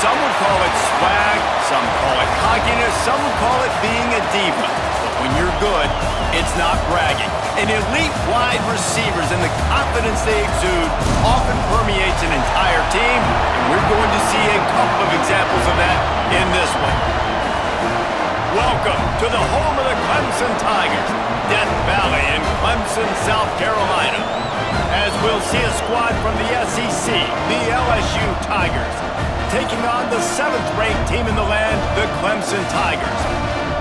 Some would call it swag, some call it cockiness, some would call it being a diva. But when you're good, it's not bragging. And elite wide receivers and the confidence they exude often permeates an entire team, and we're going to see a couple of examples of that in this one. Welcome to the home of the Clemson Tigers, Death Valley in Clemson, South Carolina. As we'll see a squad from the SEC, the LSU Tigers, taking on the 7th-ranked team in the land, the Clemson Tigers.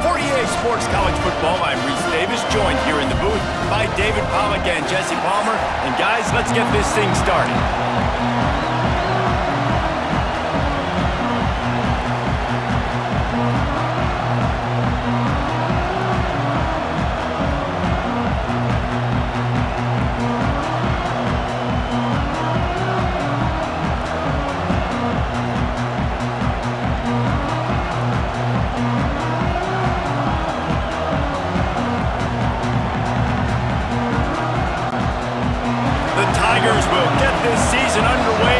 For EA Sports College Football, I'm Reese Davis, joined here in the booth by David Pollack and Jesse Palmer. And guys, let's get this thing started. Tigers will get this season underway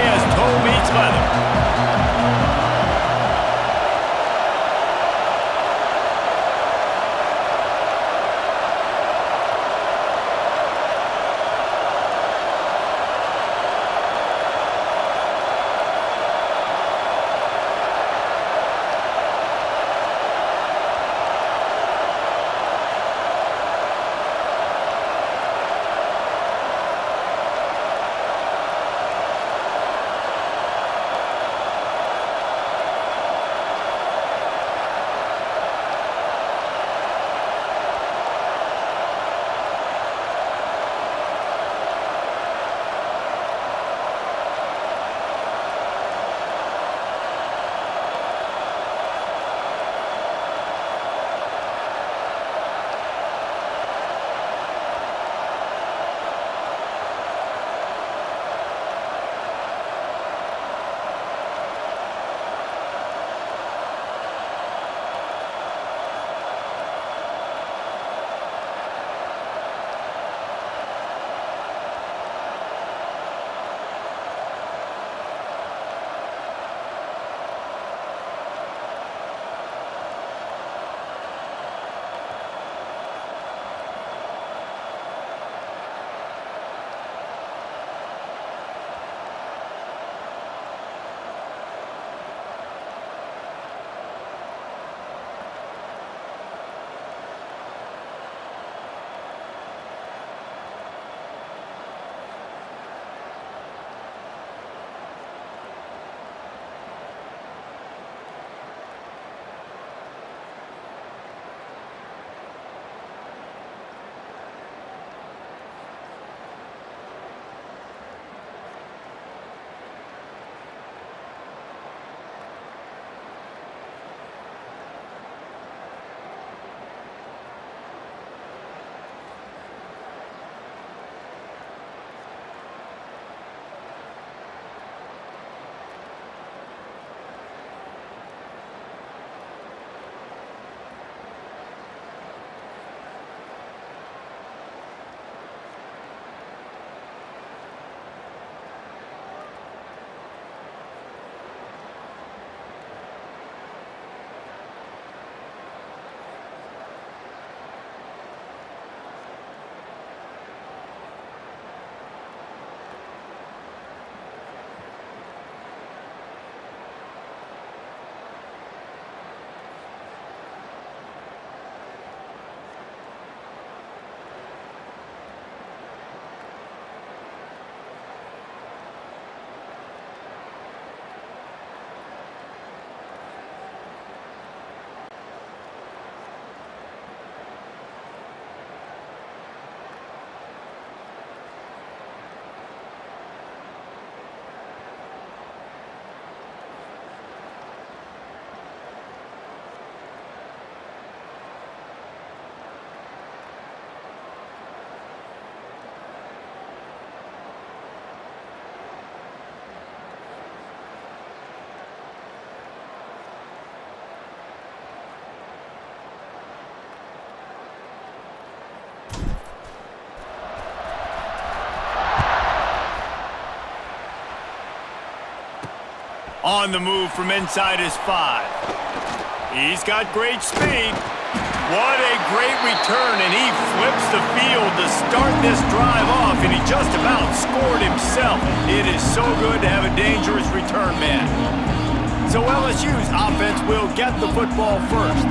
On the move from inside his 5. He's got great speed. What a great return, and he flips the field to start this drive off, and he just about scored himself. It is so good to have a dangerous return man. So LSU's offense will get the football first.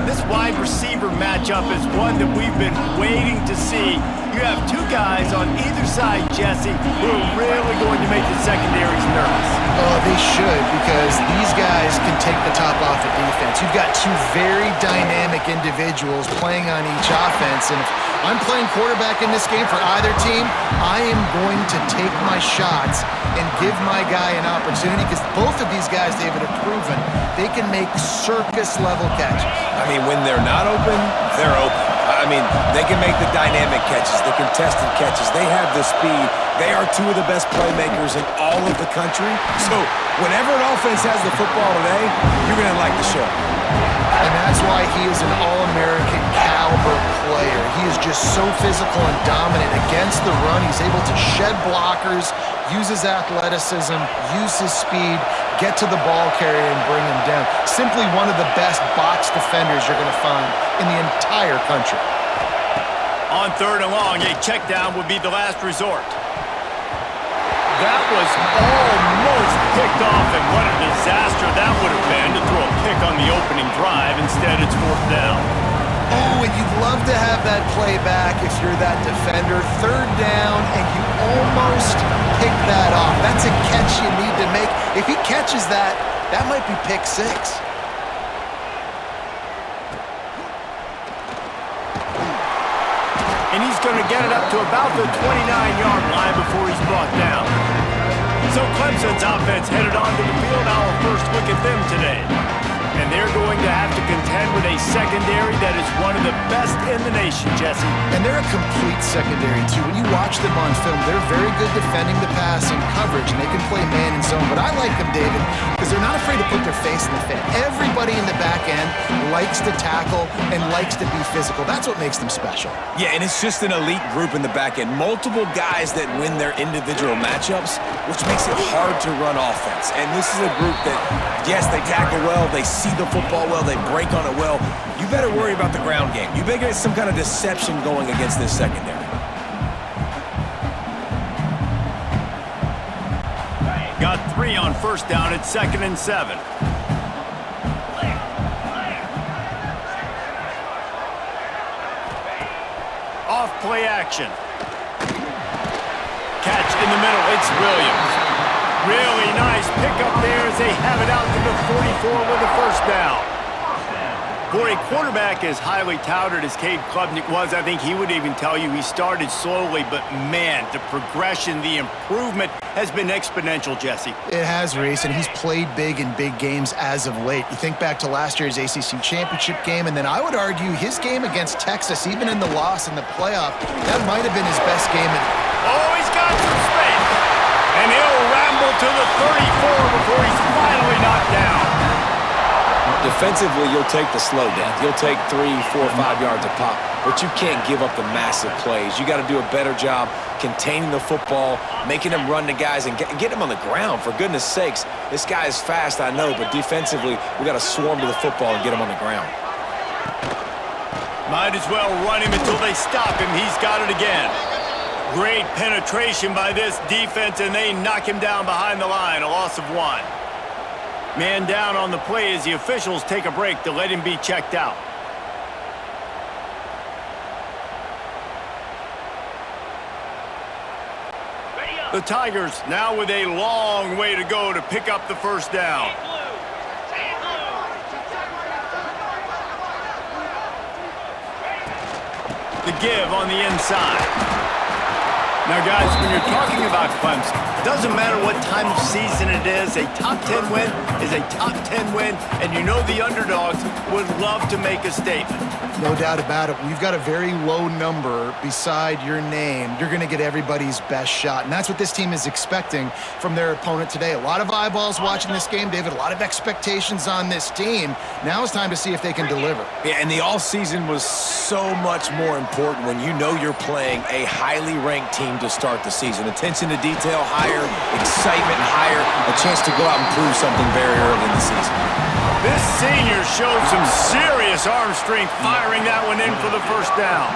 This wide receiver matchup is one that we've been waiting to see. You have two guys on either side, Jesse, who are really going to make the secondaries nervous. Oh, they should, because these guys can take the top off of defense. You've got two very dynamic individuals playing on each offense, and if I'm playing quarterback in this game for either team, I am going to take my shots and give my guy an opportunity, because both of these guys, David, have proven they can make circus-level catches. I mean, when they're not open, they're open. I mean, they can make the dynamic catches, the contested catches. They have the speed. They are two of the best playmakers in all of the country. So whenever an offense has the football today, you're going to like the show. And that's why he is an All-American caliber player. He is just so physical and dominant against the run. He's able to shed blockers, use his athleticism, use his speed, get to the ball carrier and bring him down. Simply one of the best box defenders you're going to find in the entire country. On 3rd and long, a check down would be the last resort. That was almost picked off, and what a disaster that would have been to throw a pick on the opening drive. Instead, it's 4th down. Oh, and you'd love to have that play back if you're that defender. 3rd down, and you almost pick that off. That's a catch you need to make. If he catches that, that might be pick 6. And he's going to get it up to about the 29-yard line before he's brought down. So Clemson's offense headed onto the field. Our first look at them today. And they're going to have to contend with a secondary that is one of the best in the nation, Jesse. And they're a complete secondary, too. When you watch them on film, they're very good defending the pass and coverage, and they can play man and zone. But I like them, David, because they're not afraid to put their face in the fan. Everybody in the back end likes to tackle and likes to be physical. That's what makes them special. Yeah, and it's just an elite group in the back end. Multiple guys that win their individual matchups, which makes it hard to run offense. And this is a group that, yes, they tackle well, they see the football well, they break on it well. You better worry about the ground game. You better get some kind of deception going against this secondary. Got 3 on 1st down at 2nd and 7. Off play action. Catch in the middle. It's Williams. Really nice pickup there as they have it out to the 44 with the 1st down. For a quarterback as highly touted as Cade Klubnik was, I think he would even tell you he started slowly, but man, the progression, the improvement has been exponential, Jesse. It has, Reese, and he's played big in big games as of late. You think back to last year's ACC championship game, and then I would argue his game against Texas, even in the loss in the playoff, that might have been his best game. Oh, he's got some space, and he'll ramble to the 34 before he's finally knocked down. Defensively, you'll take the slow down. You'll take 3, 4, 5 yards a pop, but you can't give up the massive plays. You got to do a better job containing the football, making them run to guys, and get them on the ground. For goodness sakes, this guy is fast, I know, but defensively, we got to swarm to the football and get him on the ground. Might as well run him until they stop him. He's got it again. Great penetration by this defense, and they knock him down behind the line. A loss of 1. Man down on the play as the officials take a break to let him be checked out. The Tigers now with a long way to go to pick up the 1st down. The give on the inside. Now, guys, when you're talking about Clemson, it doesn't matter what time of season it is. A top 10 win is a top 10 win, and you know the underdogs would love to make a statement. No doubt about it. We've got a very low number beside your name. You're going to get everybody's best shot, and that's what this team is expecting from their opponent today. A lot of eyeballs watching this game, David. A lot of expectations on this team. Now it's time to see if they can deliver. Yeah, and the all-season was so much more important when you know you're playing a highly ranked team game to start the season. Attention to detail higher, excitement higher, a chance to go out and prove something very early in the season. This senior showed some serious arm strength firing that one in for the first down.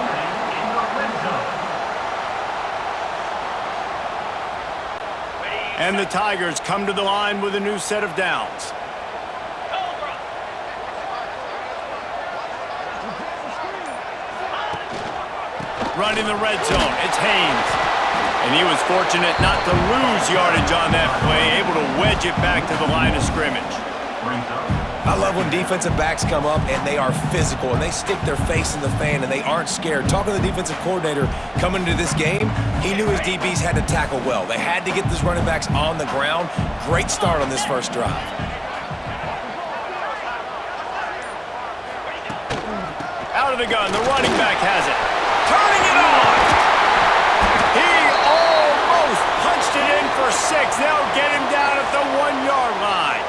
And the Tigers come to the line with a new set of downs. Running the red zone, it's Haynes. And he was fortunate not to lose yardage on that play, able to wedge it back to the line of scrimmage. I love when defensive backs come up and they are physical and they stick their face in the fan and they aren't scared. Talking to the defensive coordinator coming into this game, he knew his DBs had to tackle well. They had to get these running backs on the ground. Great start on this first drive. Out of the gun, the running back has it. Turning it on! He almost punched it in for 6. They'll get him down at the 1-yard line.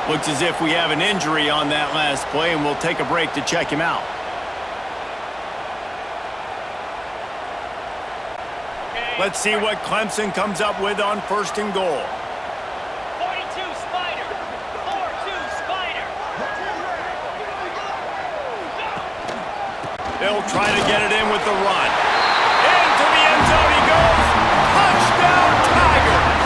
Looks as if we have an injury on that last play, and we'll take a break to check him out. Let's see what Clemson comes up with on 1st and goal. 42 Spider. 4-2 Spider. They'll try to get it in with the run. Into the end zone he goes. Touchdown, Tigers!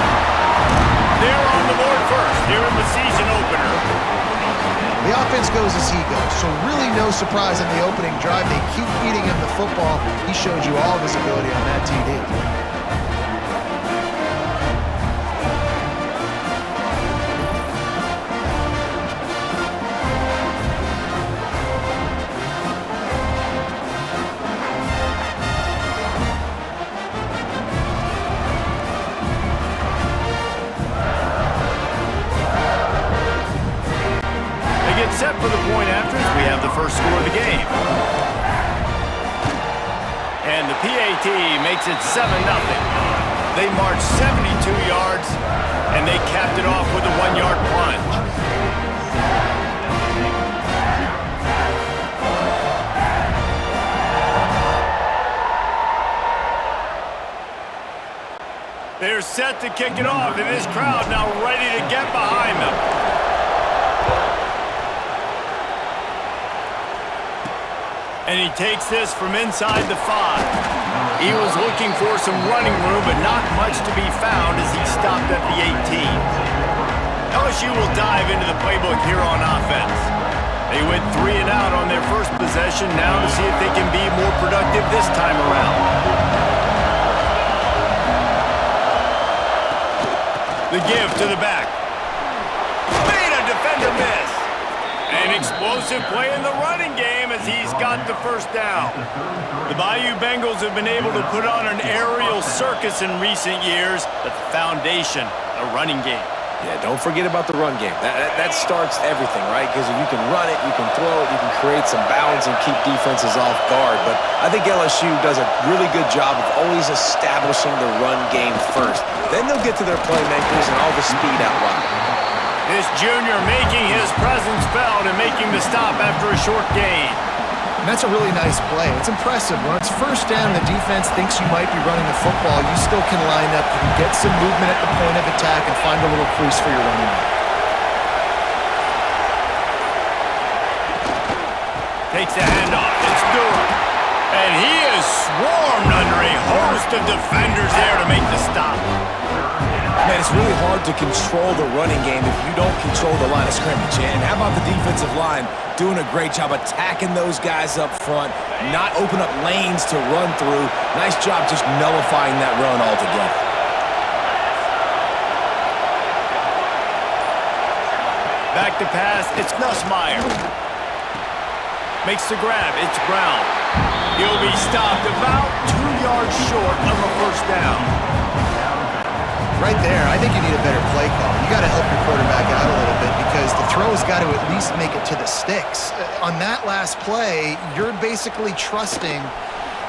They're on the board first here in the season opener. The offense goes as he goes, so really no surprise in the opening drive. They keep feeding him the football. He showed you all of his ability on that TD. Set for the point after as we have the first score of the game. And the PAT makes it 7-0. They marched 72 yards, and they capped it off with a 1-yard plunge. They're set to kick it off, and this crowd now ready to get behind them. And he takes this from inside the 5. He was looking for some running room, but not much to be found as he stopped at the 18. LSU will dive into the playbook here on offense. They went 3 and out on their first possession, now to see if they can be more productive this time around. The give to the back. Made a defender miss. An explosive play in the running game as he's got the first down. The Bayou Bengals have been able to put on an aerial circus in recent years, but the foundation, the running game. Yeah, don't forget about the run game. That starts everything, right? Because if you can run it, you can throw it, you can create some balance and keep defenses off guard. But I think LSU does a really good job of always establishing the run game first. Then they'll get to their playmakers and all the speed out wide. This junior making his presence felt and making the stop after a short gain. And that's a really nice play. It's impressive. When it's first down, the defense thinks you might be running the football. You still can line up, you can get some movement at the point of attack and find a little crease for your running back. Takes the handoff. It's Durham. And he is swarmed under a host of defenders there to make the stop. Man, it's really hard to control the running game if you don't control the line of scrimmage. And how about the defensive line doing a great job attacking those guys up front, not open up lanes to run through. Nice job just nullifying that run altogether. Back to pass, it's Nussmeier. Makes the grab, it's Brown. He'll be stopped about 2 yards short of a first down. Right there, I think you need a better play call. You got to help your quarterback out a little bit because the throw's got to at least make it to the sticks. On that last play, you're basically trusting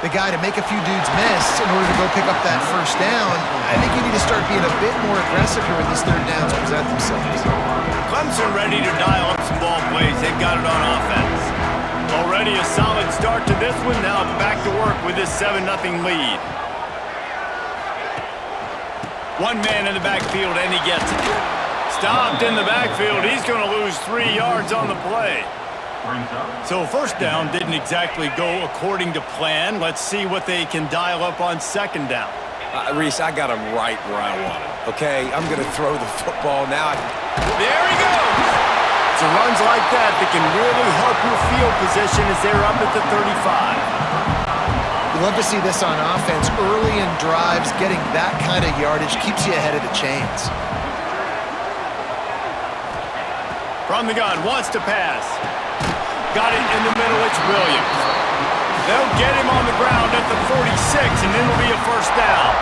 the guy to make a few dudes miss in order to go pick up that first down. I think you need to start being a bit more aggressive here when these third downs present themselves. Clemson ready to dial up some ball plays. They've got it on offense. Already a solid start to this one. Now back to work with this 7-0 lead. One man in the backfield, and he gets it. Stopped in the backfield. He's going to lose 3 yards on the play. So first down didn't exactly go according to plan. Let's see what they can dial up on second down. Reese, I got him right where I want him, okay? I'm going to throw the football now. There he goes! It's runs like that can really help your field position as they're up at the 35. You love to see this on offense. Early in drives, getting that kind of yardage keeps you ahead of the chains. From the gun, wants to pass. Got it in the middle, it's Williams. They'll get him on the ground at the 46, and it'll be a first down.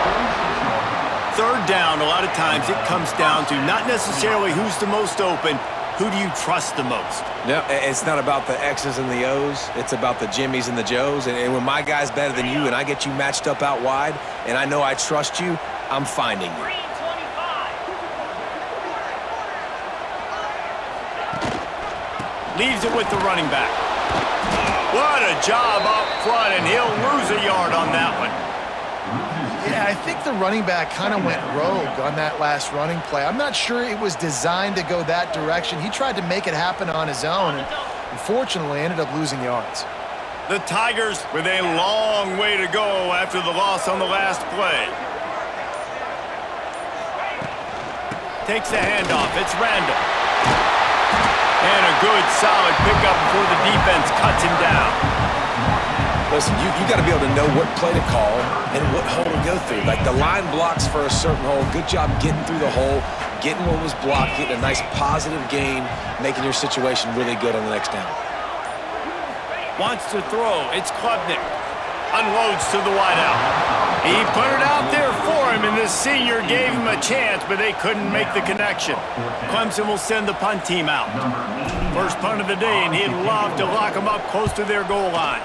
Third down, a lot of times it comes down to not necessarily who's the most open, who do you trust the most? No, it's not about the X's and the O's. It's about the Jimmies and the Joes. And when my guy's better than you and I get you matched up out wide and I know I trust you, I'm finding you. Green 25. Leaves it with the running back. What a job up front, and he'll lose a yard on that one. Yeah, I think the running back kind of went rogue on that last running play. I'm not sure it was designed to go that direction. He tried to make it happen on his own, and unfortunately ended up losing yards. The Tigers with a long way to go after the loss on the last play. Takes the handoff. It's Randall. And a good, solid pickup before the defense cuts him down. Listen, you got to be able to know what play to call and what hole to go through. Like the line blocks for a certain hole. Good job getting through the hole, getting what was blocked, getting a nice positive gain, making your situation really good on the next down. Wants to throw. It's Klubnik. Unloads to the wideout. He put it out there for him, and the senior gave him a chance, but they couldn't make the connection. Clemson will send the punt team out. First punt of the day, and he'd love to lock them up close to their goal line.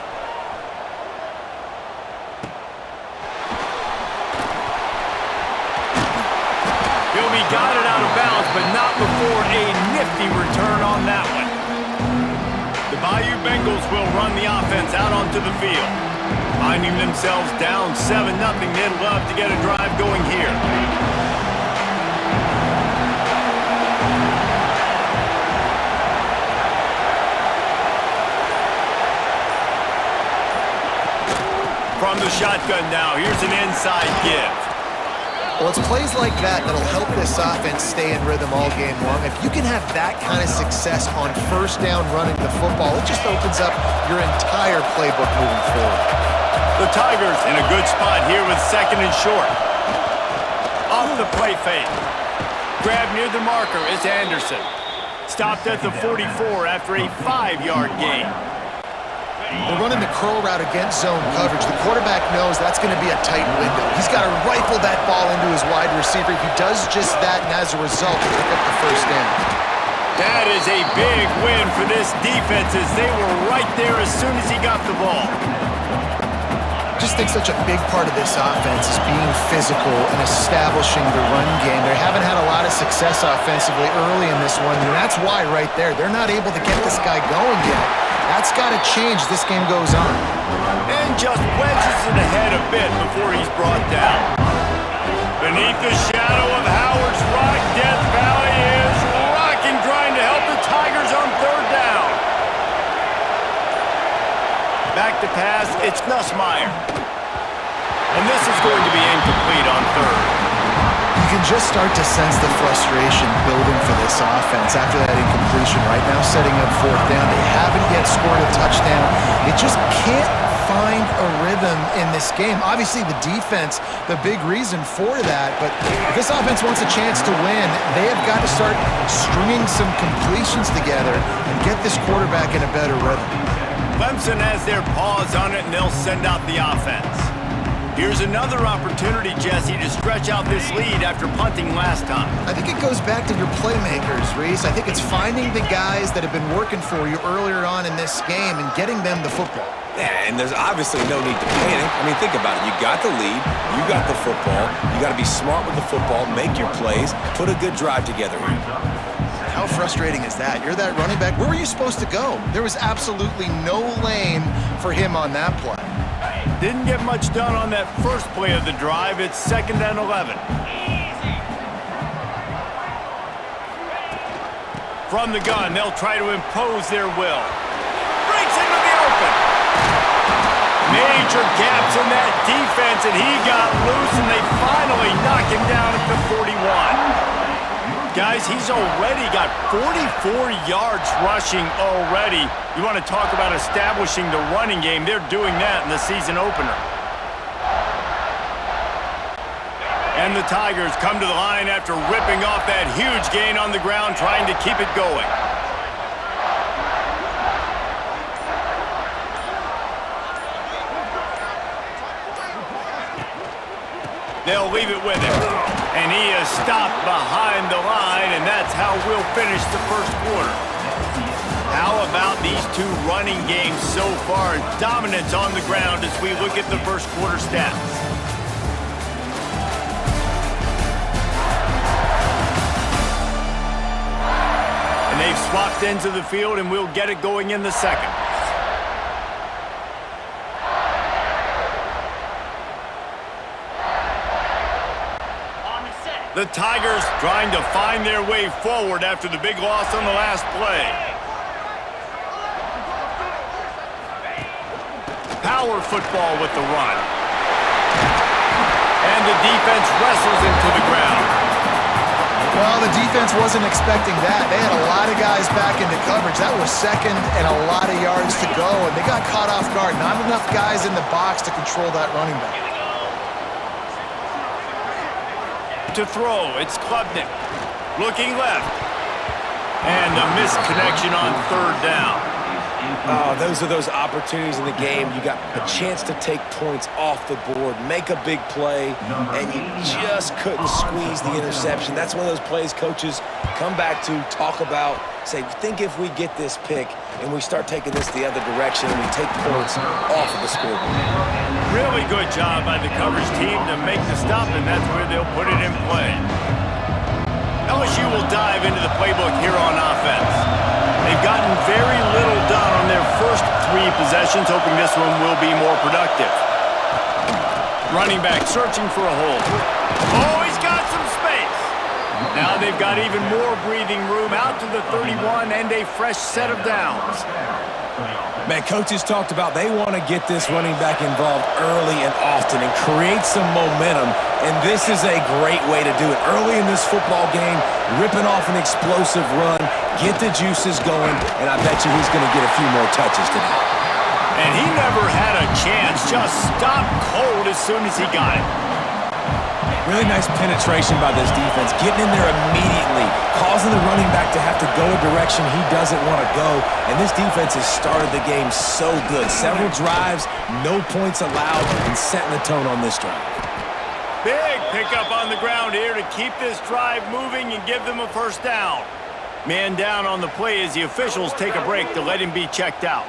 He'll be guided out of bounds, but not before a nifty return on that one. The Bayou Bengals will run the offense out onto the field. Finding themselves down 7-0, they'd love to get a drive going here. From the shotgun now, here's an inside give. Well, it's plays like that that'll help this offense stay in rhythm all game long. If you can have that kind of success on first down running the football, it just opens up your entire playbook moving forward. The Tigers in a good spot here with second and short. Off the play fake. Grab near the marker is Anderson. Stopped at the 44 after a 5-yard gain. They're running the curl route against zone coverage. The quarterback knows that's going to be a tight window. He's got to rifle that ball into his wide receiver. He does just that, and as a result, pick up the first down. That is a big win for this defense as they were right there as soon as he got the ball. I just think such a big part of this offense is being physical and establishing the run game. They haven't had a lot of success offensively early in this one, and that's why right there, they're not able to get this guy going yet. That's got to change as this game goes on. And just wedges it ahead a bit before he's brought down. Beneath the shadow of Howard's Rock, Death Valley is rocking, trying to help the Tigers on third down. Back to pass, it's Nussmeier. And this is going to be incomplete on third. You can just start to sense the frustration building for this offense after that incompletion. Right now, setting up fourth down. They haven't yet scored a touchdown. It just can't find a rhythm in this game. Obviously, the defense, the big reason for that. But if this offense wants a chance to win, they have got to start stringing some completions together and get this quarterback in a better rhythm. Clemson has their paws on it, and they'll send out the offense. Here's another opportunity, Jesse, to stretch out this lead after punting last time. I think it goes back to your playmakers, Reese. I think it's finding the guys that have been working for you earlier on in this game and getting them the football. Yeah, and there's obviously no need to panic. I mean, think about it. You got the lead. You got the football. You got to be smart with the football, make your plays, put a good drive together here. How frustrating is that? You're that running back. Where were you supposed to go? There was absolutely no lane for him on that play. Didn't get much done on that first play of the drive. It's 2nd and 11. Easy. From the gun, they'll try to impose their will. Breaks into the open. Major gaps in that defense, and he got loose, and they finally knock him down at the 41. Guys, he's already got 44 yards rushing already. You want to talk about establishing the running game. They're doing that in the season opener. And the Tigers come to the line after ripping off that huge gain on the ground, trying to keep it going. They'll leave it with him. And he is stopped behind the line, and that's how we'll finish the first quarter. How about these two running games so far? Dominance on the ground as we look at the first quarter stats. And they've swapped ends of the field, and we'll get it going in the second. The Tigers trying to find their way forward after the big loss on the last play. Power football with the run. And the defense wrestles him to the ground. Well, the defense wasn't expecting that. They had a lot of guys back into coverage. That was second and a lot of yards to go, and they got caught off guard. Not enough guys in the box to control that running back. To throw, it's Klubnik. Looking left. And a missed connection on third down. Those are those opportunities in the game. You got a chance to take points off the board, make a big play, and you just couldn't squeeze the interception. That's one of those plays coaches come back to, talk about, say, think if we get this pick and we start taking this the other direction and we take points off of the scoreboard. Really good job by the coverage team to make the stop, and that's where they'll put it in play. LSU will dive into the playbook here on offense. They've gotten very little done on their first three possessions, hoping this one will be more productive. Running back searching for a hole. Oh, he's got some space. Now they've got even more breathing room out to the 31 and a fresh set of downs. Man, coaches talked about they want to get this running back involved early and often and create some momentum, and this is a great way to do it. Early in this football game, ripping off an explosive run, get the juices going, and I bet you he's going to get a few more touches today. And he never had a chance, just stopped cold as soon as he got it. Really nice penetration by this defense, getting in there immediately, causing the running back to have to go a direction he doesn't want to go. And this defense has started the game so good. Several drives, no points allowed, and setting the tone on this drive. Big pickup on the ground here to keep this drive moving and give them a first down. Man down on the play as the officials take a break to let him be checked out.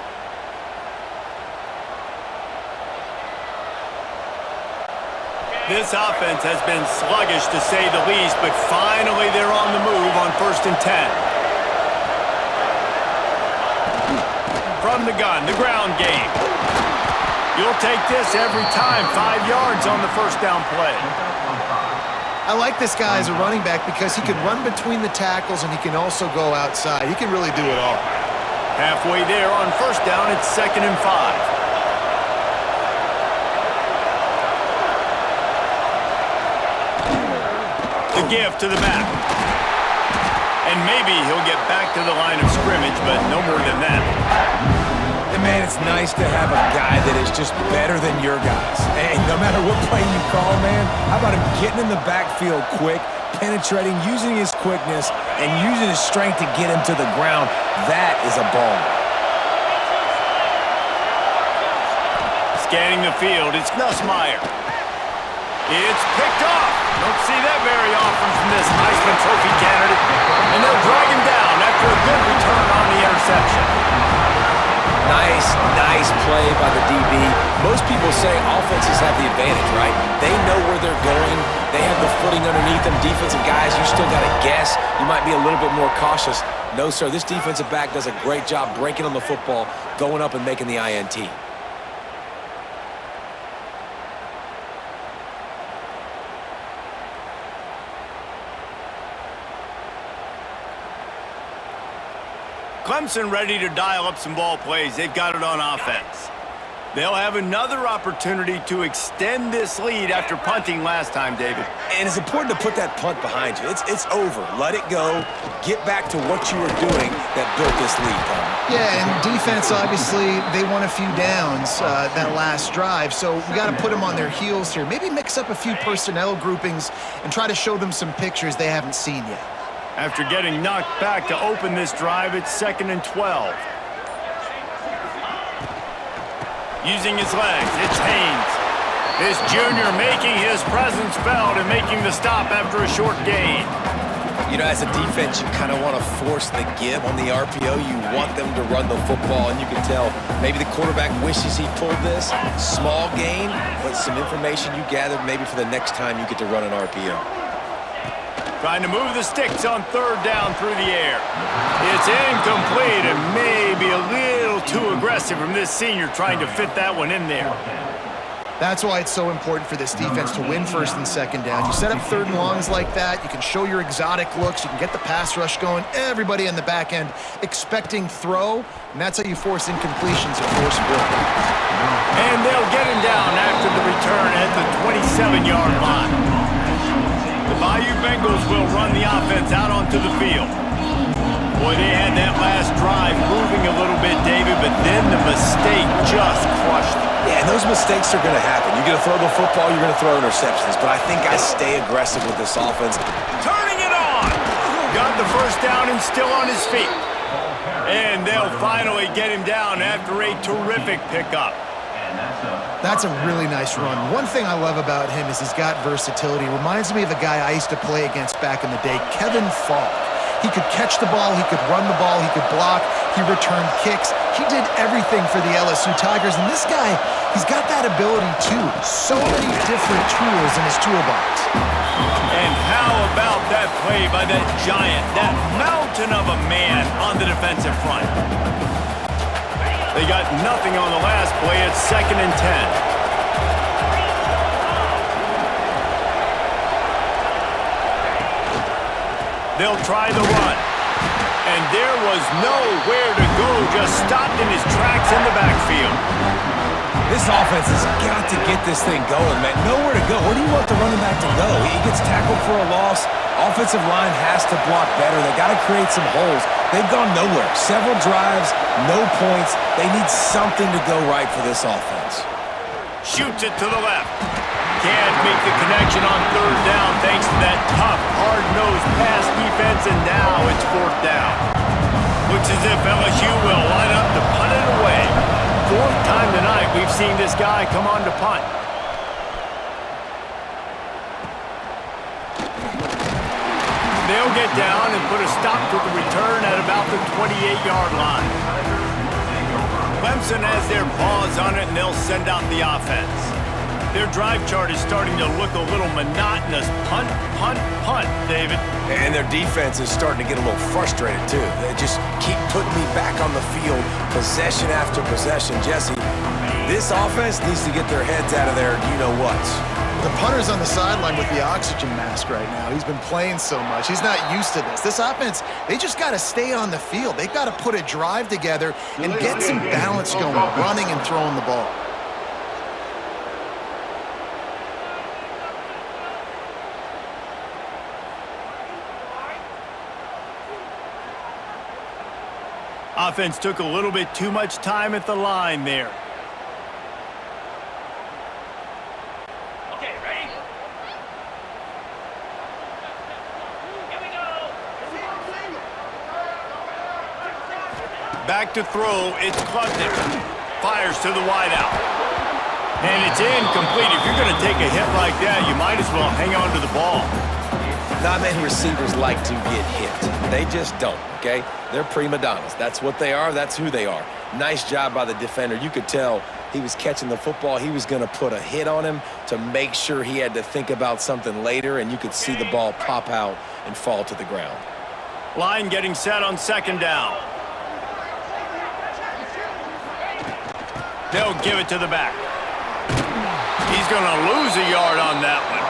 This offense has been sluggish to say the least, but finally they're on the move on 1st and 10. From the gun, the ground game. You'll take this every time. 5 yards on the first down play. I like this guy as a running back because he can run between the tackles and he can also go outside. He can really do it all. Halfway there on first down, it's 2nd and 5. The give to the back. And maybe he'll get back to the line of scrimmage, but no more than that. And man, it's nice to have a guy that is just better than your guys. Hey, no matter what play you call, man, how about him getting in the backfield quick, penetrating, using his quickness, and using his strength to get him to the ground? That is a ball. Scanning the field, it's Nussmeier. It's picked off. Don't see that very often from this Heisman Trophy candidate. And they'll drag him down after a good return on the interception. Nice play by the DB. Most people say offenses have the advantage, right? They know where they're going. They have the footing underneath them. Defensive guys, you still got to guess. You might be a little bit more cautious. No, sir, this defensive back does a great job breaking on the football, going up and making the INT. Clemson ready to dial up some ball plays. They've got it on offense. They'll have another opportunity to extend this lead after punting last time, David. And it's important to put that punt behind you. It's over. Let it go. Get back to what you were doing that built this lead, Tom. Yeah, and defense, obviously, they won a few downs that last drive, so we got to put them on their heels here. Maybe mix up a few personnel groupings and try to show them some pictures they haven't seen yet. After getting knocked back to open this drive, it's 2nd and 12. Using his legs, it's Haynes. This junior making his presence felt and making the stop after a short gain. You know, as a defense, you kind of want to force the give on the RPO. You want them to run the football, and you can tell maybe the quarterback wishes he pulled this. Small gain, but some information you gathered maybe for the next time you get to run an RPO. Trying to move the sticks on 3rd down through the air. It's incomplete and maybe a little too aggressive from this senior trying to fit that one in there. That's why it's so important for this defense to win 1st and 2nd down. You set up 3rd and longs like that, you can show your exotic looks, you can get the pass rush going, everybody in the back end expecting throw, and that's how you force incompletions or force 4th downs. And they'll get him down after the return at the 27-yard line. The Bayou Bengals will run the offense out onto the field. Boy, they had that last drive moving a little bit, David, but then the mistake just crushed them. Yeah, and those mistakes are going to happen. You're going to throw the football, you're going to throw interceptions, but I think I stay aggressive with this offense. Turning it on! Got the 1st down and still on his feet. And they'll finally get him down after a terrific pickup. That's a really nice run. One thing I love about him is he's got versatility. Reminds me of a guy I used to play against back in the day, Kevin Falk. He could catch the ball, he could run the ball, he could block, he returned kicks. He did everything for the LSU Tigers, and this guy, he's got that ability too. So many different tools in his toolbox. And how about that play by that giant, that mountain of a man on the defensive front? They got nothing on the last play. It's 2nd and 10. They'll try the run. And there was nowhere to go, just stopped in his tracks in the backfield. This offense has got to get this thing going, man. Nowhere to go. Where do you want the running back to go? He gets tackled for a loss. Offensive line has to block better. They got to create some holes. They've gone nowhere. Several drives, no points. They need something to go right for this offense. Shoots it to the left. Can't make the connection on 3rd down thanks to that tough, hard-nosed pass defense, and now it's 4th down. Looks as if LSU will line up to punt it away. 4th time tonight we've seen this guy come on to punt. They'll get down and put a stop to the return at about the 28-yard line. Clemson has their paws on it, and they'll send out the offense. Their drive chart is starting to look a little monotonous. Punt, punt, punt, David. And their defense is starting to get a little frustrated, too. They just keep putting me back on the field, possession after possession. Jesse, this offense needs to get their heads out of their you-know-whats. The punter's on the sideline with the oxygen mask right now. He's been playing so much. He's not used to this. This offense, they just got to stay on the field. They've got to put a drive together and get some balance going, running and throwing the ball. Offense took a little bit too much time at the line there. Okay, ready? Here we go. Back to throw, it's Clemson. Fires to the wideout. And it's incomplete. If you're going to take a hit like that, you might as well hang on to the ball. Not many receivers like to get hit. They just don't, okay? They're prima donnas. That's what they are. That's who they are. Nice job by the defender. You could tell he was catching the football. He was going to put a hit on him to make sure he had to think about something later, and you could see the ball pop out and fall to the ground. Line getting set on 2nd down. They'll give it to the back. He's going to lose a yard on that one.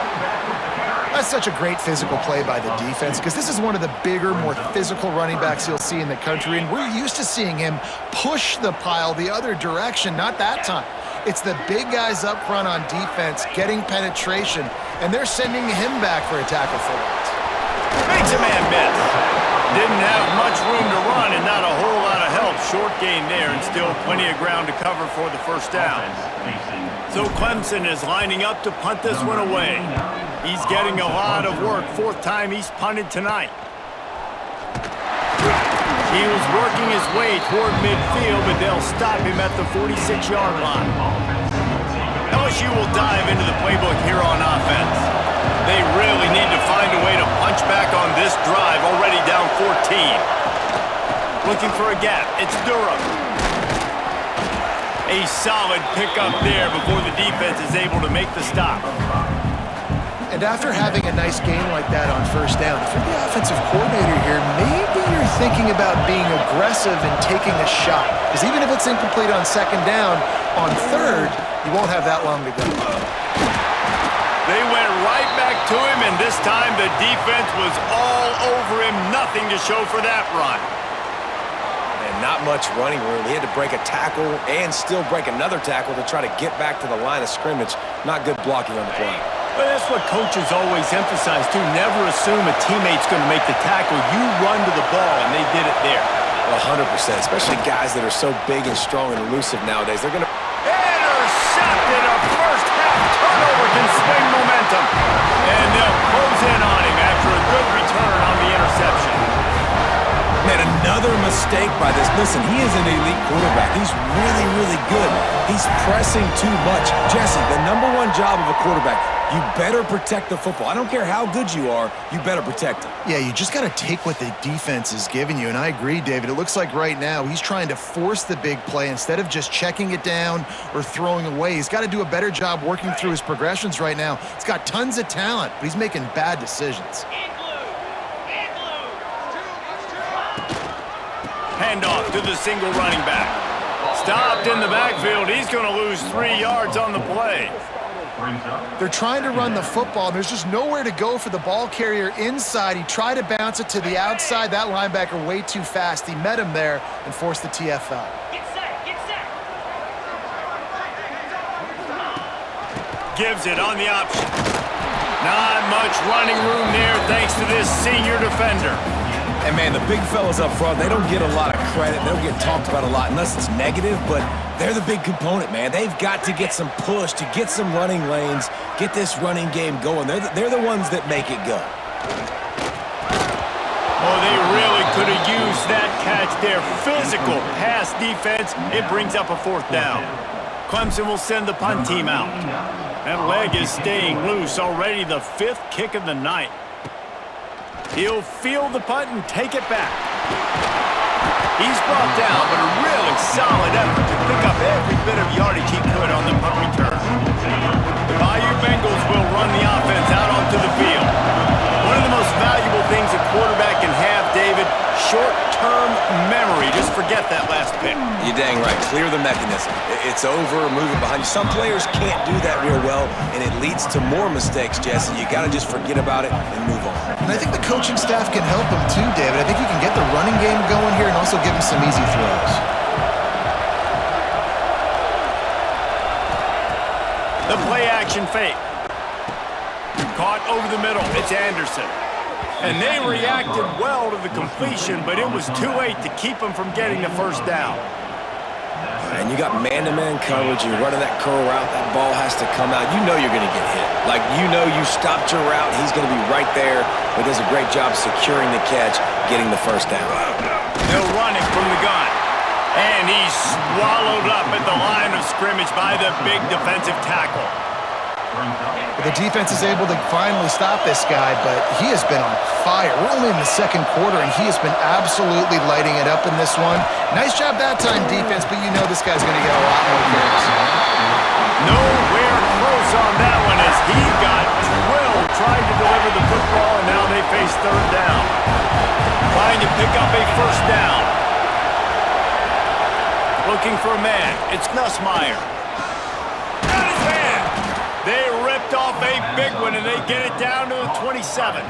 That's such a great physical play by the defense because this is one of the bigger, more physical running backs you'll see in the country, and we're used to seeing him push the pile the other direction. Not that time. It's the big guys up front on defense getting penetration, and they're sending him back for a tackle for loss. Makes a man miss. Didn't have much room to run and not a whole lot of help. Short gain there and still plenty of ground to cover for the first down. So Clemson is lining up to punt this one away. He's getting a lot of work. Fourth time he's punted tonight. He was working his way toward midfield, but they'll stop him at the 46-yard line. LSU will dive into the playbook here on offense. They really need to find a way to punch back on this drive, already down 14. Looking for a gap. It's Durham. A solid pickup there before the defense is able to make the stop. And after having a nice game like that on first down, if you're the offensive coordinator here, maybe you're thinking about being aggressive and taking a shot. Because even if it's incomplete on second down, on third, you won't have that long to go. They went right back to him, and this time the defense was all over him. Nothing to show for that run. And not much running room. He had to break a tackle and still break another tackle to try to get back to the line of scrimmage. Not good blocking on the play. Well, that's what coaches always emphasize, too. Never assume a teammate's going to make the tackle. You run to the ball, and they did it there. 100%, especially guys that are so big and strong and elusive nowadays. They're going to... Intercepted. A first-half turnover can swing momentum. And they'll close in on him after a good return on the interception. Man, another mistake by this. Listen, he is an elite quarterback. He's really, really good. He's pressing too much. Jesse, the #1 job of a quarterback, you better protect the football. I don't care how good you are, you better protect it. Yeah, you just got to take what the defense is giving you, and I agree, David. It looks like right now he's trying to force the big play instead of just checking it down or throwing away. He's got to do a better job working through his progressions right now. He's got tons of talent, but he's making bad decisions. Handoff to the single running back. Stopped in the backfield. He's going to lose 3 yards on the play. They're trying to run the football. There's just nowhere to go for the ball carrier inside. He tried to bounce it to the outside. That linebacker way too fast. He met him there and forced the TFL. Get set, get set. Gives it on the option. Not much running room there thanks to this senior defender. And, man, the big fellas up front, they don't get a lot of credit. They don't get talked about a lot unless it's negative, but they're the big component, man. They've got to get some push, to get some running lanes, get this running game going. They're the ones that make it go. Oh, they really could have used that catch there. Physical pass defense. It brings up a fourth down. Clemson will send the punt team out. That leg is staying loose. Already the 5th kick of the night. He'll field the punt and take it back. He's brought down, but a really solid effort to pick up every bit of yardage he could on the punt return. The Bayou Bengals will run the offense out onto the field. One of the most valuable things a quarterback can have, David, short-term memory. Just forget that last pick. You're dang right. Clear the mechanism. It's over, move it behind you. Some players can't do that real well, and it leads to more mistakes, Jesse. You got to just forget about it and move on. And I think the coaching staff can help him too, David. I think you can get the running game going here and also give him some easy throws. The play-action fake. Caught over the middle. It's Anderson. And they reacted well to the completion, but it was too late to keep them from getting the first down. And you got man-to-man coverage. You're running that curl route. That ball has to come out. You know you're going to get hit. Like, you know you stopped your route. He's going to be right there. He does a great job securing the catch, getting the first down. They'll run it from the gun. And he's swallowed up at the line of scrimmage by the big defensive tackle. The defense is able to finally stop this guy, but he has been on fire. We're only in the second quarter, and he has been absolutely lighting it up in this one. Nice job that time, defense, but you know this guy's going to get a lot more carries. Nowhere close on that one as he got drilled trying to deliver the football, and now they face third down. Trying to pick up a first down. Looking for a man. It's Nussmeier. Got his man. They rip picked off a big one, and they get it down to the 27.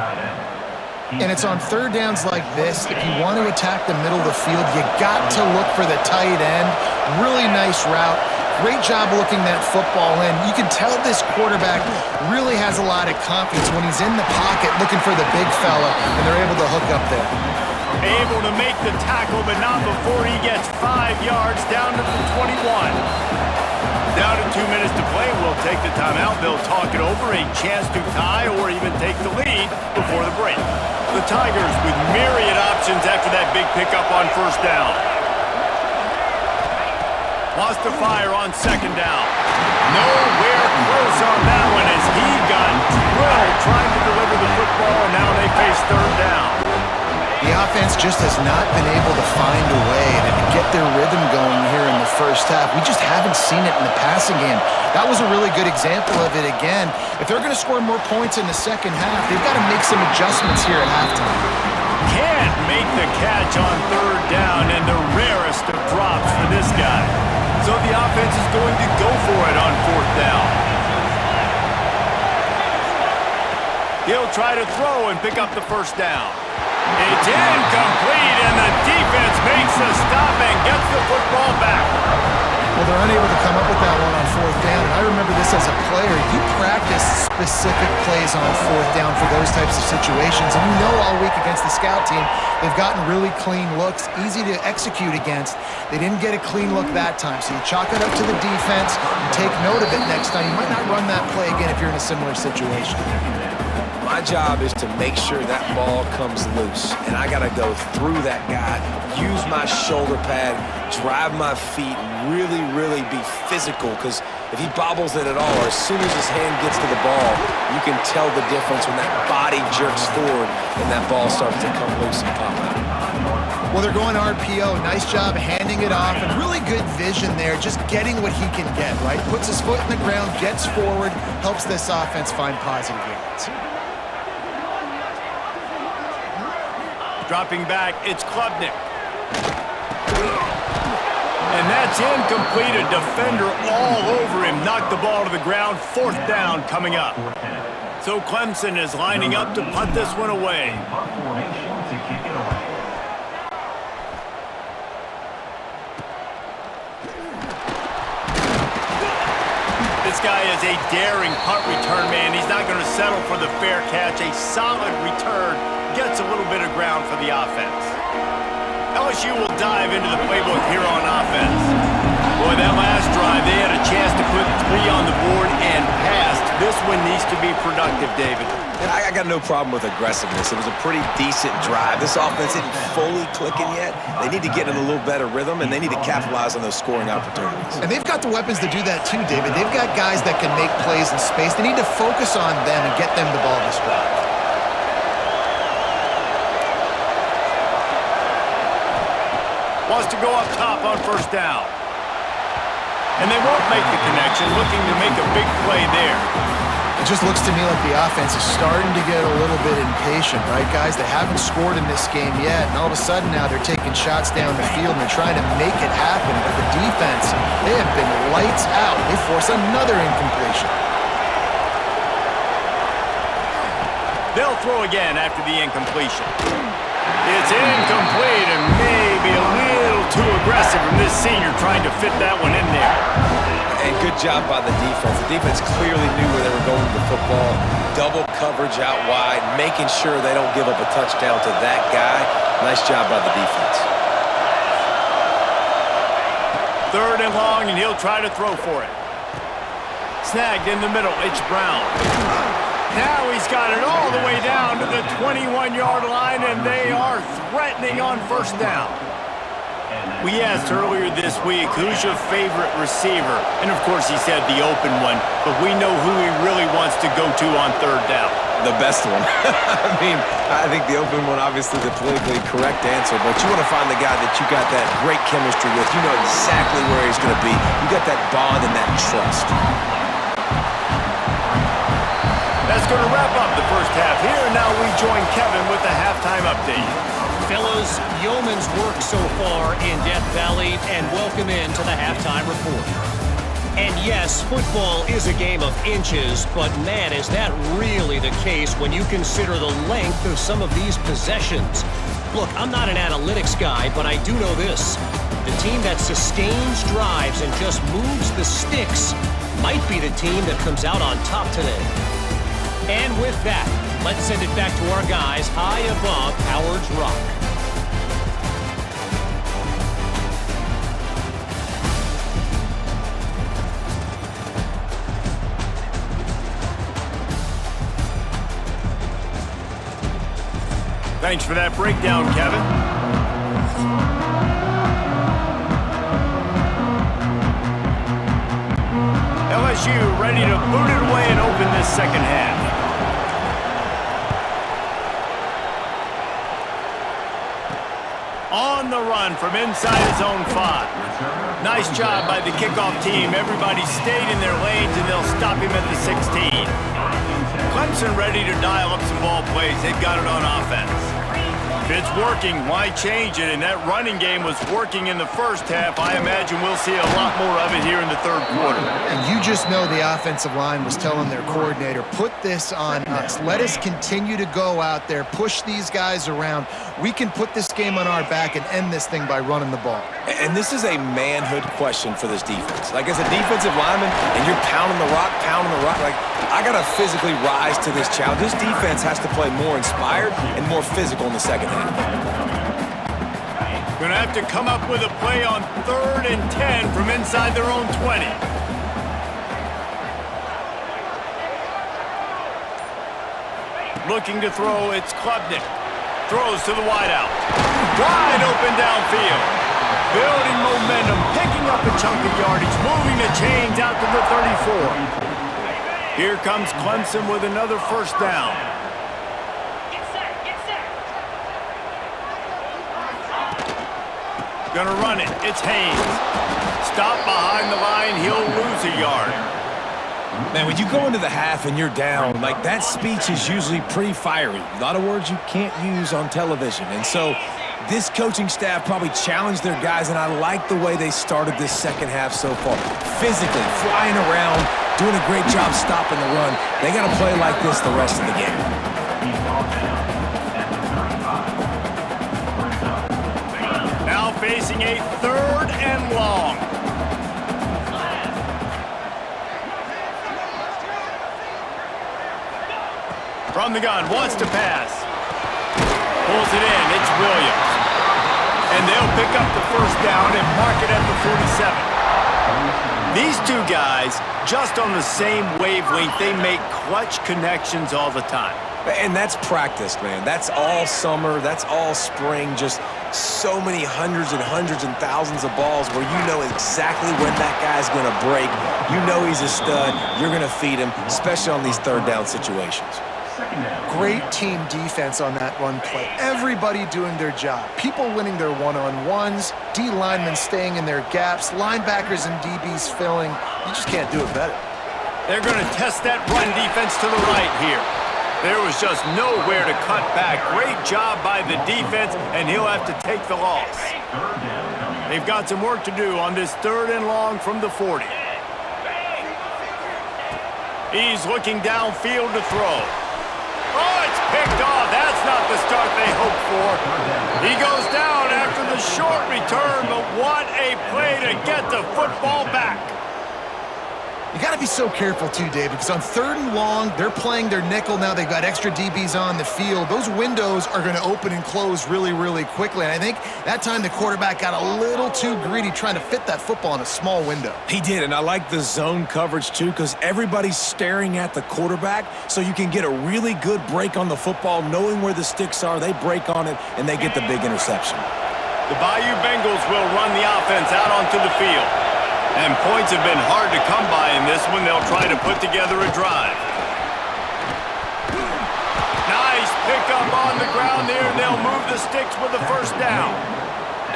And it's on third downs like this. If you want to attack the middle of the field, you got to look for the tight end. Really nice route. Great job looking that football in. You can tell this quarterback really has a lot of confidence when he's in the pocket looking for the big fella, and they're able to hook up there. Able to make the tackle, but not before he gets 5 yards down to the 21. Down to 2 minutes to play. We'll take the timeout. They'll talk it over. A chance to tie or even take the lead before the break. The Tigers with myriad options after that big pickup on first down. Wants to fire on second down. Nowhere close on that one as he got drilled trying to deliver the football. Now they face third down. The offense just has not been able to find a way to get their rhythm going here in the first half. We just haven't seen it in the passing game. That was a really good example of it again. If they're going to score more points in the second half, they've got to make some adjustments here at halftime. Can't make the catch on third down, and the rarest of drops for this guy. So the offense is going to go for it on fourth down. He'll try to throw and pick up the first down. It's incomplete, and the defense makes the stop and gets the football back. Well, they're unable to come up with that one on fourth down, and I remember this as a player. You practice specific plays on fourth down for those types of situations, and you know all week against the scout team, they've gotten really clean looks, easy to execute against. They didn't get a clean look that time, so you chalk it up to the defense, and take note of it next time. You might not run that play again if you're in a similar situation. My job is to make sure that ball comes loose, and I got to go through that guy, use my shoulder pad, drive my feet, really, really be physical, because if he bobbles it at all, or as soon as his hand gets to the ball, you can tell the difference when that body jerks forward and that ball starts to come loose and pop out. Well, they're going RPO. Nice job handing it off, and really good vision there, just getting what he can get, right? Puts his foot in the ground, gets forward, helps this offense find positive yards. Dropping back, it's Klubnik. And that's incomplete. A defender all over him. Knocked the ball to the ground. Fourth down coming up. So Clemson is lining up to punt this one away. This guy is a daring punt return man. He's not going to settle for the fair catch. A solid return. Gets a little bit of ground for the offense. LSU will dive into the playbook here on offense. Boy, that last drive, they had a chance to put 3 on the board and passed. This one needs to be productive, David. And I got no problem with aggressiveness. It was a pretty decent drive. This offense isn't fully clicking yet. They need to get in a little better rhythm, and they need to capitalize on those scoring opportunities. And they've got the weapons to do that too, David. They've got guys that can make plays in space. They need to focus on them and get them the ball to strike. Wants to go up top on first down. And they won't make the connection, looking to make a big play there. It just looks to me like the offense is starting to get a little bit impatient, right, guys? They haven't scored in this game yet, and all of a sudden now they're taking shots down the field and they're trying to make it happen. But the defense, they have been lights out. They force another incompletion. They'll throw again after the incompletion. It's incomplete and maybe a little too aggressive from this senior trying to fit that one in there. And good job by the defense. The defense clearly knew where they were going with the football. Double coverage out wide, making sure they don't give up a touchdown to that guy. Nice job by the defense. Third and long, and he'll try to throw for it. Snagged in the middle, it's Brown. Now he's got it all the way down to the 21-yard line, and they are threatening on first down. We asked earlier this week, who's your favorite receiver? And, of course, he said the open one, but we know who he really wants to go to on third down. The best one. I mean, I think the open one, obviously the politically correct answer, but you want to find the guy that you got that great chemistry with. You know exactly where he's going to be. You got that bond and that trust. That's going to wrap up the first half here. Now we join Kevin with the halftime update. Fellas, yeoman's work so far in Death Valley, and welcome into the halftime report. And yes, football is a game of inches, but man, is that really the case when you consider the length of some of these possessions. Look, I'm not an analytics guy, but I do know this. The team that sustains drives and just moves the sticks might be the team that comes out on top today. And with that, let's send it back to our guys high above Howard's Rock. Thanks for that breakdown, Kevin. LSU ready to boot it away and open this second half. On the run from inside his own 5. Nice job by the kickoff team. Everybody stayed in their lanes, and they'll stop him at the 16. Clemson ready to dial up some ball plays. They've got it on offense. If it's working, why change it? And that running game was working in the first half. I imagine we'll see a lot more of it here in the third quarter. And you just know the offensive line was telling their coordinator, put this on us. Let us continue to go out there, push these guys around. We can put this game on our back and end this thing by running the ball. And this is a manhood question for this defense. Like, as a defensive lineman, and you're pounding the rock, like, I got to physically rise to this challenge. This defense has to play more inspired and more physical in the second half. Going to have to come up with a play on 3rd and 10 from inside their own 20. Looking to throw, it's Klubnik. Throws to the wideout. Wide open downfield. Building momentum, picking up a chunk of yardage, moving the chains out to the 34. Here comes Clemson with another first down. Get set, get set. Gonna run it. It's Haynes. Stop behind the line. He'll lose a yard. Man, when you go into the half and you're down, like, that speech is usually pretty fiery. A lot of words you can't use on television. And so this coaching staff probably challenged their guys, and I like the way they started this second half so far. Physically, flying around, doing a great job stopping the run. They got to play like this the rest of the game. Now facing a 3rd and long. From the gun, wants to pass. Pulls it in, it's Williams. And they'll pick up the first down and mark it at the 47. These two guys, just on the same wavelength, they make clutch connections all the time. And that's practice, man. That's all summer. That's all spring. Just so many hundreds and thousands of balls where you know exactly when that guy's going to break. You know he's a stud. You're going to feed him, especially on these 3rd down situations. Great team defense on that run play. Everybody doing their job. People winning their one-on-ones, D linemen staying in their gaps, linebackers and DBs filling. You just can't do it better. They're going to test that run defense to the right here. There was just nowhere to cut back. Great job by the defense, and he'll have to take the loss. They've got some work to do on this 3rd and long from the 40. He's looking downfield to throw. Oh, it's picked off. That's not the start they hoped for. He goes down after the short return, but what a play to get the football back. You got to be so careful, too, Dave, because on 3rd and long, they're playing their nickel now. They've got extra DBs on the field. Those windows are going to open and close really, really quickly. And I think that time the quarterback got a little too greedy trying to fit that football in a small window. He did, and I like the zone coverage, too, because everybody's staring at the quarterback, so you can get a really good break on the football, knowing where the sticks are. They break on it, and they get the big interception. The Bayou Bengals will run the offense out onto the field. And points have been hard to come by in this one. They'll try to put together a drive. Nice pickup on the ground there, and they'll move the sticks with the first down.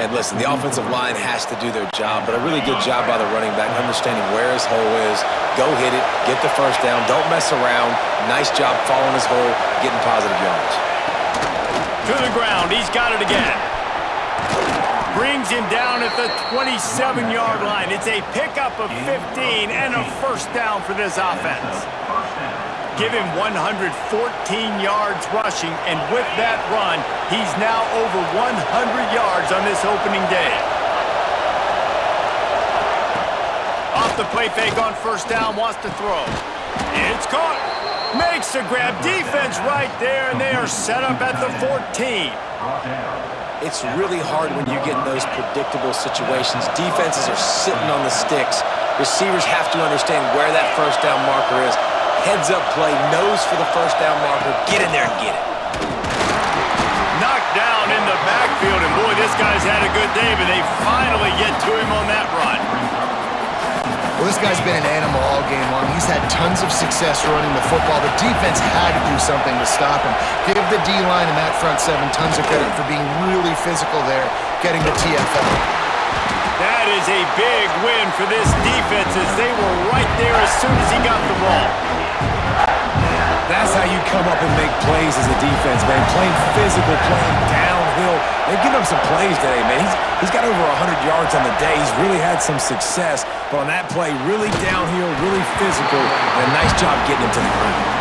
And listen, the offensive line has to do their job, but a really good job by the running back, understanding where his hole is. Go hit it, get the first down, don't mess around. Nice job following his hole, getting positive yards. To the ground, he's got it again. Brings him down at the 27-yard line. It's a pickup of 15 and a first down for this offense. Give him 114 yards rushing, and with that run, he's now over 100 yards on this opening day. Off the play fake on first down, wants to throw. It's caught. Makes the grab. Defense right there, and they are set up at the 14. It's really hard when you get in those predictable situations. Defenses are sitting on the sticks. Receivers have to understand where that first down marker is. Heads up play, nose for the first down marker. Get in there and get it. Knocked down in the backfield, and boy, this guy's had a good day, but they finally get to him on that run. Well, this guy's been an animal all game long. He's had tons of success running the football. The defense had to do something to stop him. Give the D-line and that front seven tons of credit for being really physical there, getting the TFL. That is a big win for this defense as they were right there as soon as he got the ball. That's how you come up and make plays as a defense, man. Playing physical, playing downhill. They've given him some plays today, man. He's got over 100 yards on the day. He's really had some success. But on that play, really downhill, really physical, and a nice job getting him to the ground.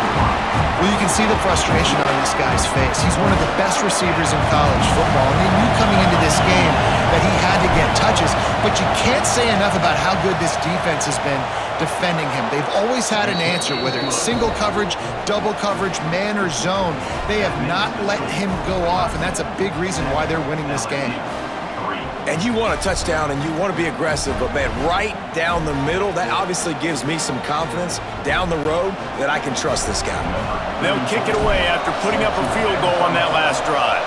Well, you can see the frustration on this guy's face. He's one of the best receivers in college football, and they knew coming into this game that he had to get touches, but you can't say enough about how good this defense has been defending him. They've always had an answer, whether it's single coverage, double coverage, man or zone. They have not let him go off, and that's a big reason why they're winning this game. And you want a touchdown and you want to be aggressive, but man, right down the middle, that obviously gives me some confidence down the road that I can trust this guy. They'll kick it away after putting up a field goal on that last drive.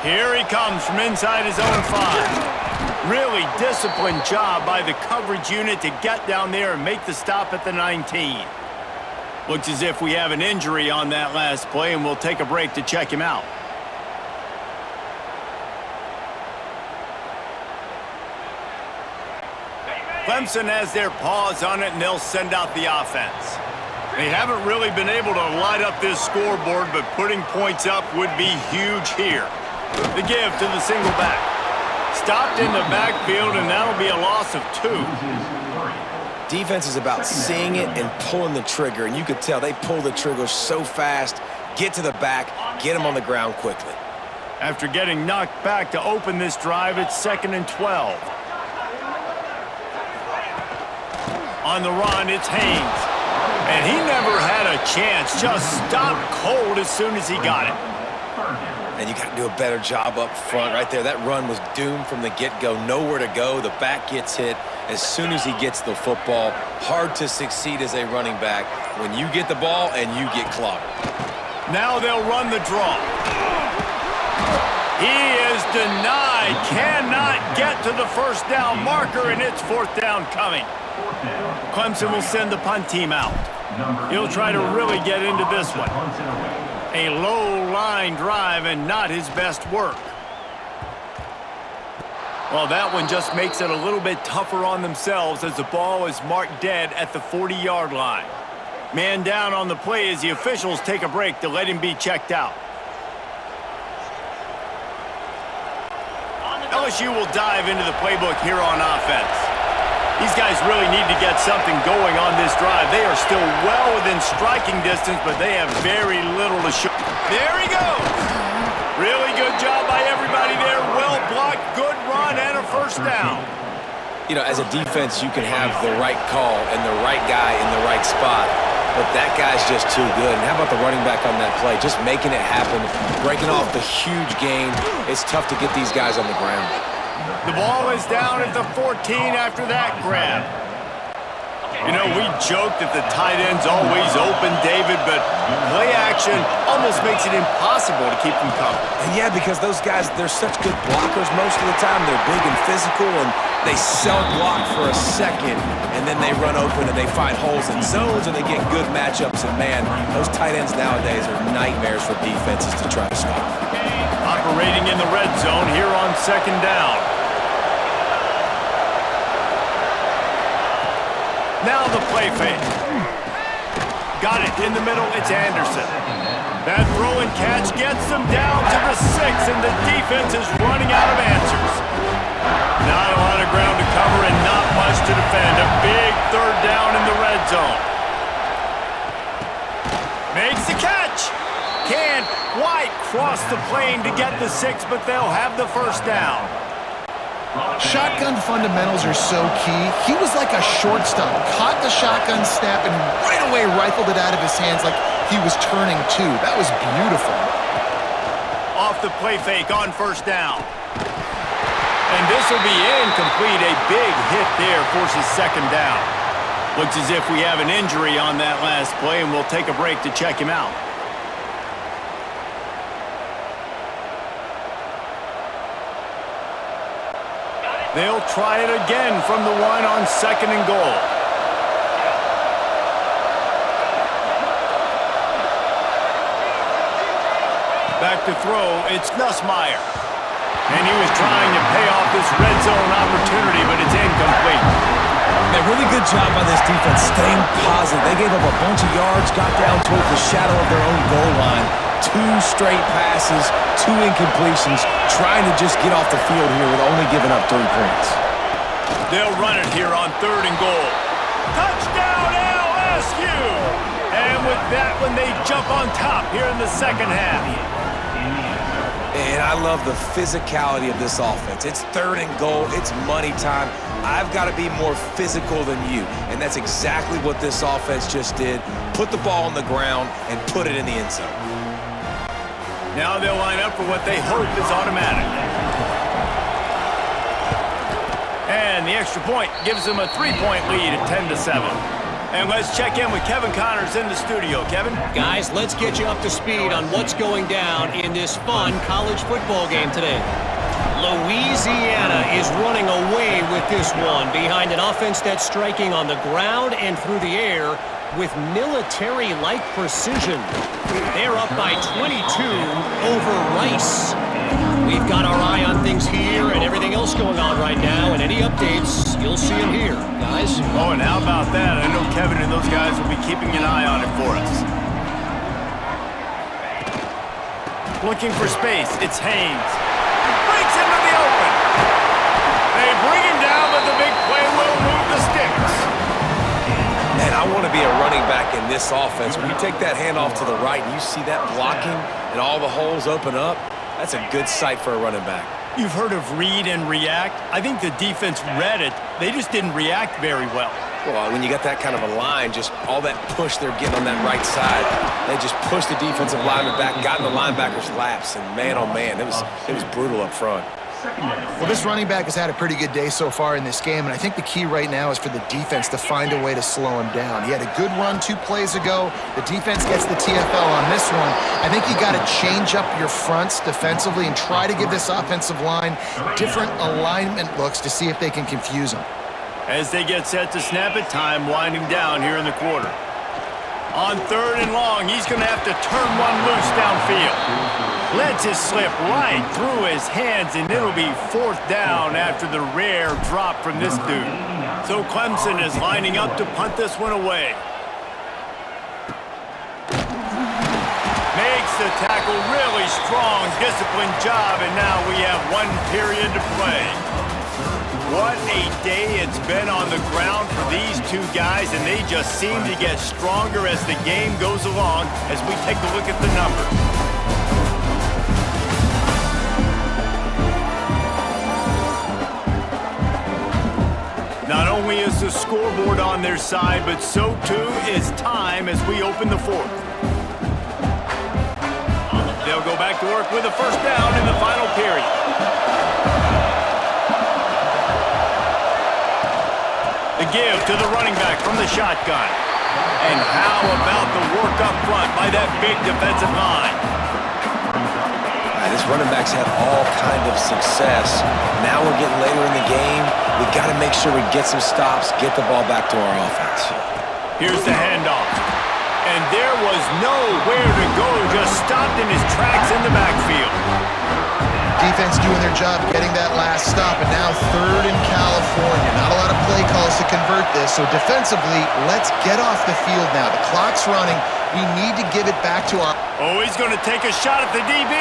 Here he comes from inside his own 5. Really disciplined job by the coverage unit to get down there and make the stop at the 19. Looks as if we have an injury on that last play, and we'll take a break to check him out. Clemson has their paws on it, and they'll send out the offense. They haven't really been able to light up this scoreboard, but putting points up would be huge here. The give to the single back. Stopped in the backfield, and that'll be a loss of 2. Defense is about seeing it and pulling the trigger, and you could tell they pull the trigger so fast, get to the back, get him on the ground quickly. After getting knocked back to open this drive, it's 2nd and 12. On the run, it's Haynes. And he never had a chance, just stopped cold as soon as he got it. And you got to do a better job up front right there. That run was doomed from the get-go. Nowhere to go. The back gets hit as soon as he gets the football. Hard to succeed as a running back when you get the ball and you get clobbered. Now they'll run the draw. He is denied. Cannot get to the first down marker, and it's 4th down coming. Clemson will send the punt team out. He'll try to really get into this one. A low-line drive and not his best work. Well, that one just makes it a little bit tougher on themselves as the ball is marked dead at the 40-yard line. Man down on the play as the officials take a break to let him be checked out. LSU will dive into the playbook here on offense. These guys really need to get something going on this drive. They are still well within striking distance, but they have very little to show. There he goes. Really good job by everybody there. Well blocked, good run, and a first down. You know, as a defense, you can have the right call and the right guy in the right spot, but that guy's just too good. And how about the running back on that play? Just making it happen, breaking off the huge gain. It's tough to get these guys on the ground. The ball is down at the 14 after that grab. You know, we joked that the tight end's always open, David, but play action almost makes it impossible to keep them covered. And yeah, because those guys, they're such good blockers most of the time. They're big and physical, and they self-block for a second, and then they run open and they find holes in zones, and they get good matchups. And, man, those tight ends nowadays are nightmares for defenses to try to stop. Operating in the red zone here on 2nd down. Now the play fake. Got it in the middle. It's Anderson. That throw and catch gets them down to the 6, and the defense is running out of answers. Not a lot of ground to cover and not much to defend. A big third down in the red zone. Makes the catch. Can't quite cross the plane to get the 6, but they'll have the first down. Shotgun fundamentals are so key. He was like a shortstop. Caught the shotgun snap and right away rifled it out of his hands like he was turning two. That was beautiful. Off the play fake on first down. And this will be incomplete. A big hit there forces second down. Looks as if we have an injury on that last play, and we'll take a break to check him out. They'll try it again from the 1 on 2nd and goal. Back to throw, it's Nussmeier. And he was trying to pay off this red zone opportunity, but it's incomplete. A really good job by this defense staying positive. They gave up a bunch of yards, got down towards the shadow of their own goal line. 2 straight passes, 2 incompletions, trying to just get off the field here with only giving up 3 points. They'll run it here on 3rd and goal. Touchdown LSU! And with that one, they jump on top here in the second half. And I love the physicality of this offense. It's 3rd and goal. It's money time. I've got to be more physical than you. And that's exactly what this offense just did. Put the ball on the ground and put it in the end zone. Now they'll line up for what they hope is automatic. And the extra point gives them a 3-point lead at 10-7. And let's check in with Kevin Connors in the studio. Kevin? Guys, let's get you up to speed on what's going down in this fun college football game today. Louisiana is running away with this one behind an offense that's striking on the ground and through the air with military-like precision. They're up by 22 over Rice. We've got our eye on things here and everything else going on right now, and any updates, you'll see them here, guys. Oh, and how about that? I know Kevin and those guys will be keeping an eye on it for us. Looking for space, it's Haynes. Breaks into the open. They bring him down, but the big play will move the sticks. Man, I want to be a running back in this offense. When you take that handoff to the right and you see that blocking and all the holes open up, that's a good sight for a running back. You've heard of read and react. I think the defense read it. They just didn't react very well. Well, when you got that kind of a line, just all that push they're getting on that right side, they just pushed the defensive lineman back, got in the linebacker's laps, and man, oh man, it was brutal up front. Well, this running back has had a pretty good day so far in this game, and I think the key right now is for the defense to find a way to slow him down. He had a good run 2 plays ago. The defense gets the TFL on this one. I think you got to change up your fronts defensively and try to give this offensive line different alignment looks to see if they can confuse him. As they get set to snap it, time winding down here in the quarter. On 3rd and long, he's going to have to turn one loose downfield. Lets it slip right through his hands, and it'll be 4th down after the rare drop from this dude. So Clemson is lining up to punt this one away. Makes the tackle, really strong, disciplined job, and now we have 1 period to play. What a day it's been on the ground for these 2 guys, and they just seem to get stronger as the game goes along as we take a look at the numbers. Not only is the scoreboard on their side, but so too is time as we open the 4th. They'll go back to work with a first down in the final period. The give to the running back from the shotgun. And how about the work up front by that big defensive line? This running back's had all kind of success. Now we're getting later in the game. We got to make sure we get some stops, get the ball back to our offense. Here's the handoff. And there was nowhere to go, just stopped in his tracks in the backfield. defense doing their job, getting that last stop, and now 3rd in California. Not a lot of play calls to convert this, so defensively, let's get off the field now. The clock's running. We need to give it back to our... Oh, he's going to take a shot at the DB.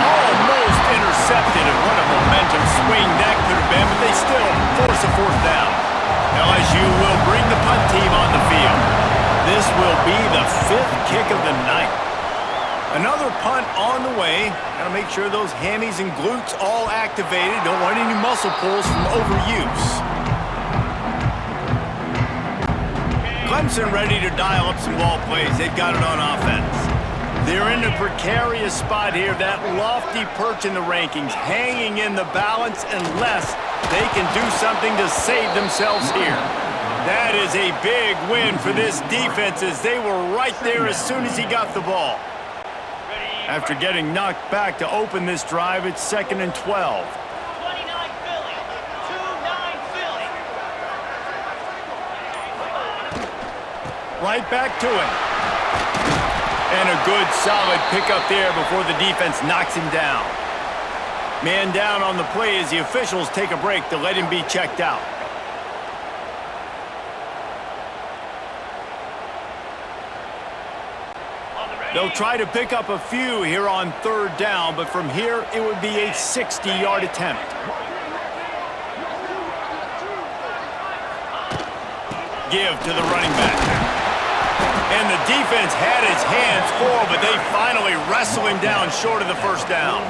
Almost intercepted, and what a momentum swing that could have been, but they still force a 4th down. LSU will bring the punt team on the field. This will be the 5th kick of the night. Another punt on the way. Got to make sure those hammies and glutes all activated. Don't want any muscle pulls from overuse. Clemson ready to dial up some ball plays. They've got it on offense. They're in a precarious spot here. That lofty perch in the rankings, hanging in the balance unless they can do something to save themselves here. That is a big win for this defense as they were right there as soon as he got the ball. After getting knocked back to open this drive, it's 2nd and 12. 29 Philly. 2-9 Philly. Right back to it. And a good, solid pickup there before the defense knocks him down. Man down on the play as the officials take a break to let him be checked out. They'll try to pick up a few here on 3rd down, but from here it would be a 60-yard attempt. Give to the running back. And the defense had his hands full, but they finally wrestle him down short of the 1st down.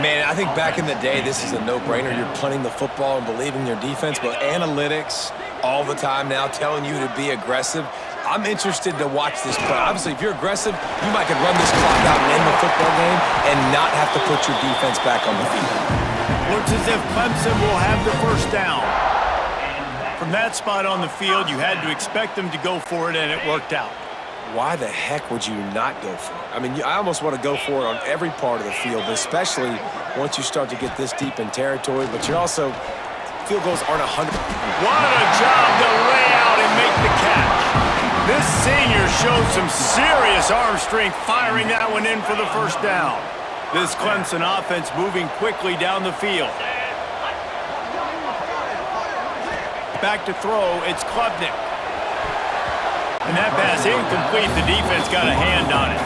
Man, I think back in the day, this is a no-brainer. You're punting the football and believing your defense, but analytics all the time now telling you to be aggressive. I'm interested to watch this play. Obviously, if you're aggressive, you might could run this clock out and end the football game and not have to put your defense back on the field. Looks as if Clemson will have the 1st down. From that spot on the field, you had to expect them to go for it, and it worked out. Why the heck would you not go for it? I mean, I almost want to go for it on every part of the field, but especially once you start to get this deep in territory, but you're also, field goals aren't 100. What a job to lay out and make the catch. This senior showed some serious arm strength firing that one in for the 1st down. This Clemson offense moving quickly down the field. Back to throw, it's Klubnik. And that pass incomplete, the defense got a hand on it.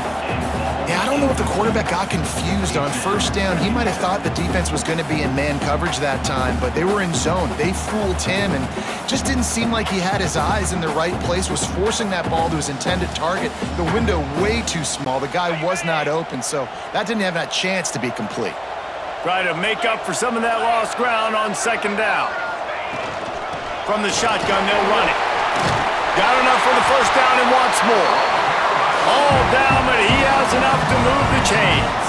Yeah, I don't know if the quarterback got confused on 1st down. He might have thought the defense was going to be in man coverage that time, but they were in zone. They fooled him and just didn't seem like he had his eyes in the right place, was forcing that ball to his intended target. The window way too small. The guy was not open, so that didn't have that chance to be complete. Try to make up for some of that lost ground on 2nd down. From the shotgun, they'll run it. Got enough for the 1st down and wants more. All down, but he has enough to move the chains.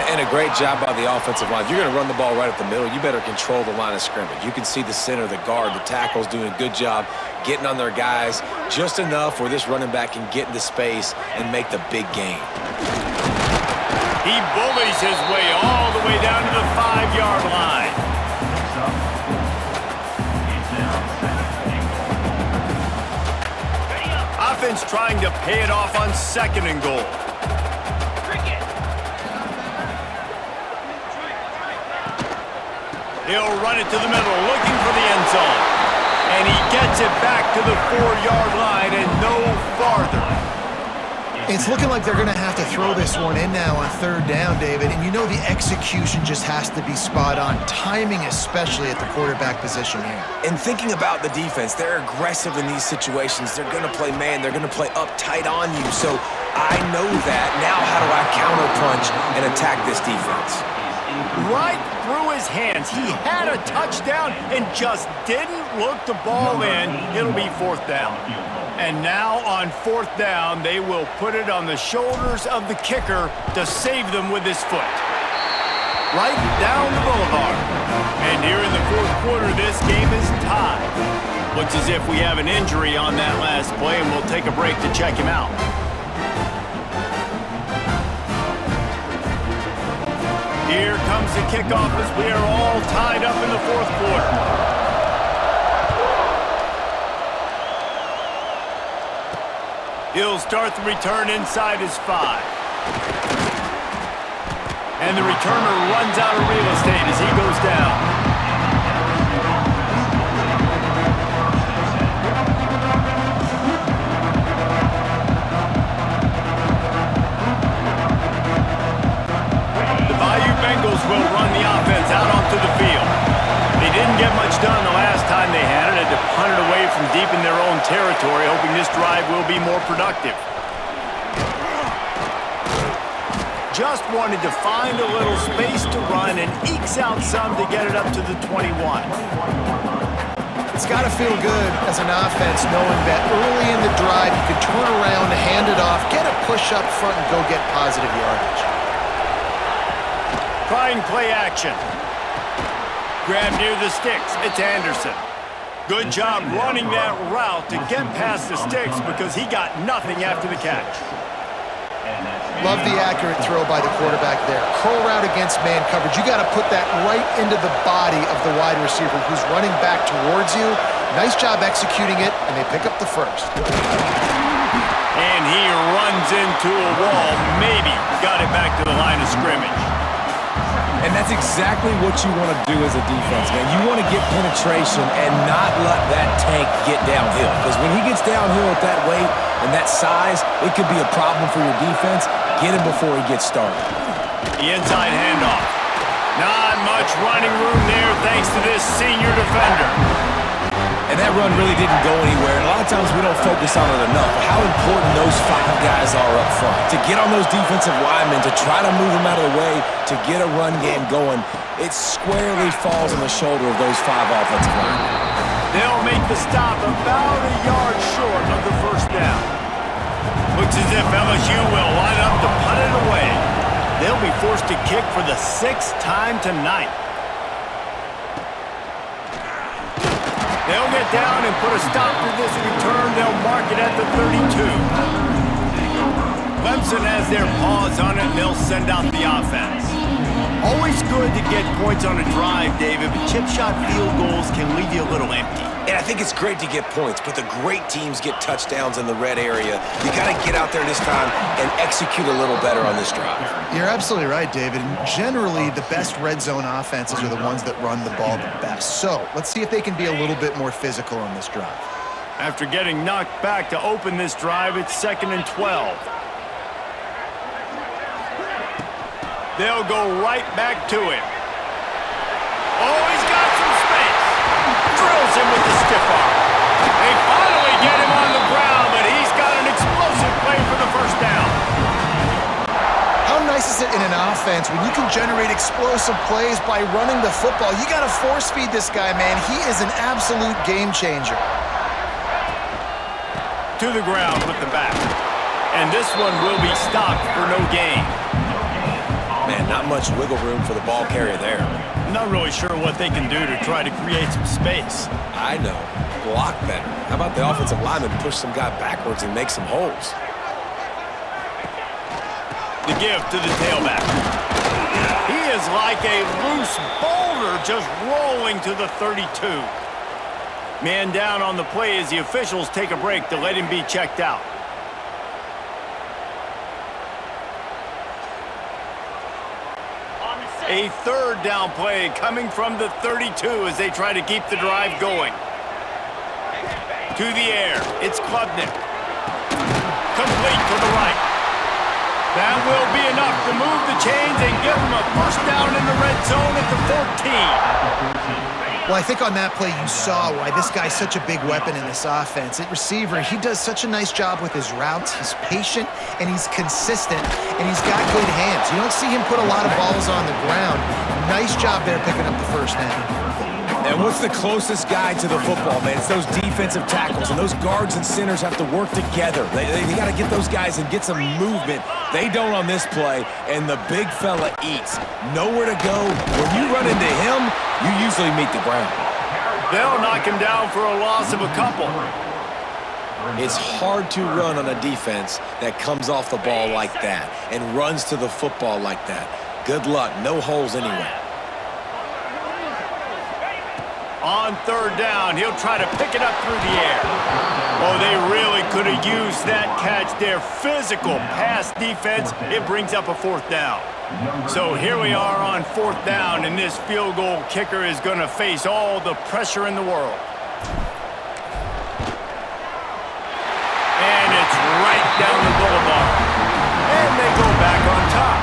And a great job by the offensive line. If you're going to run the ball right up the middle, you better control the line of scrimmage. You can see the center, the guard, the tackles doing a good job getting on their guys just enough where this running back can get into space and make the big gain. He bullies his way all the way down to the 5-yard line. Offense trying to pay it off on 2nd and goal. He'll run it to the middle, looking for the end zone. And he gets it back to the 4-yard line and no farther. It's looking like they're going to have to throw this one in now on 3rd down, David. And you know the execution just has to be spot on. Timing especially at the quarterback position here. And thinking about the defense, they're aggressive in these situations. They're going to play man. They're going to play up tight on you. So I know that. Now how do I counterpunch and attack this defense? Right through his hands. He had a touchdown and just didn't look the ball in. It'll be 4th down. And now on 4th down, they will put it on the shoulders of the kicker to save them with his foot. Right down the boulevard. And here in the 4th quarter, this game is tied. Looks as if we have an injury on that last play, and we'll take a break to check him out. Here comes the kickoff as we are all tied up in the 4th quarter. He'll start the return inside his 5. And the returner runs out of real estate as he goes down. The Bayou Bengals will run the offense out onto the field. They didn't get much done the last time they had it. Had to punt it away from deep in their own territory, hoping this drive will be more productive. Just wanted to find a little space to run and ekes out some to get it up to the 21. It's got to feel good as an offense knowing that early in the drive you can turn around, hand it off, get a push up front, and go get positive yardage. Trying play action. Grab near the sticks. It's Anderson. Good job running that route to get past the sticks because he got nothing after the catch. Love the accurate throw by the quarterback there. Curl route against man coverage. You got to put that right into the body of the wide receiver who's running back towards you. Nice job executing it, and they pick up the first. And he runs into a wall. Maybe got it back to the line of scrimmage. And that's exactly what you want to do as a defense, man. You want to get penetration and not let that tank get downhill. Because when he gets downhill at that weight and that size, it could be a problem for your defense. Get him before he gets started. The inside handoff. Not much running room there thanks to this senior defender. And that run really didn't go anywhere. And a lot of times we don't focus on it enough. But how important those 5 guys are up front. To get on those defensive linemen, to try to move them out of the way, to get a run game going, it squarely falls on the shoulder of those 5 offensive linemen. They'll make the stop about a yard short of the first down. Looks as if LSU will line up to punt it away. They'll be forced to kick for the 6th time tonight. They'll get down and put a stop to this return. They'll mark it at the 32. Clemson has their paws on it, and they'll send out the offense. Always good to get points on a drive, David, but chip shot field goals can leave you a little empty. And I think it's great to get points, but the great teams get touchdowns in the red area. You got to get out there this time and execute a little better on this drive. You're absolutely right, David. And generally, the best red zone offenses are the ones that run the ball the best. So let's see if they can be a little bit more physical on this drive. After getting knocked back to open this drive, it's 2nd and 12. They'll go right back to him. Oh, he's got some space. Drills him with the stiff arm. They finally get him on the ground, but he's got an explosive play for the first down. How nice is it in an offense when you can generate explosive plays by running the football? You got to force feed this guy, man. He is an absolute game changer. To the ground with the back. And this one will be stopped for no gain. Man, not much wiggle room for the ball carrier there. Not really sure what they can do to try to create some space. I know. Block better. How about the offensive lineman push some guy backwards and make some holes? The give to the tailback. He is like a loose boulder just rolling to the 32. Man down on the play as the officials take a break to let him be checked out. A 3rd down play coming from the 32 as they try to keep the drive going. To the air, it's Klubnik. Complete to the right. That will be enough to move the chains and give them a first down in the red zone at the 14. Well, I think on that play you saw why this guy's such a big weapon in this offense. At receiver, he does such a nice job with his routes. He's patient, and he's consistent, and he's got good hands. You don't see him put a lot of balls on the ground. Nice job there picking up the first down. And what's the closest guy to the football, man? It's those defensive tackles, and those guards and centers have to work together. They got to get those guys and get some movement. They don't on this play, and the big fella eats. Nowhere to go. When you run into him, you usually meet the ground. They'll knock him down for a loss of a couple. It's hard to run on a defense that comes off the ball like that and runs to the football like that. Good luck. No holes anywhere. On 3rd down, he'll try to pick it up through the air. Oh, they really could have used that catch there. Physical pass defense. It brings up a 4th down. So here we are on 4th down, and this field goal kicker is going to face all the pressure in the world. And it's right down the boulevard. And they go back on top.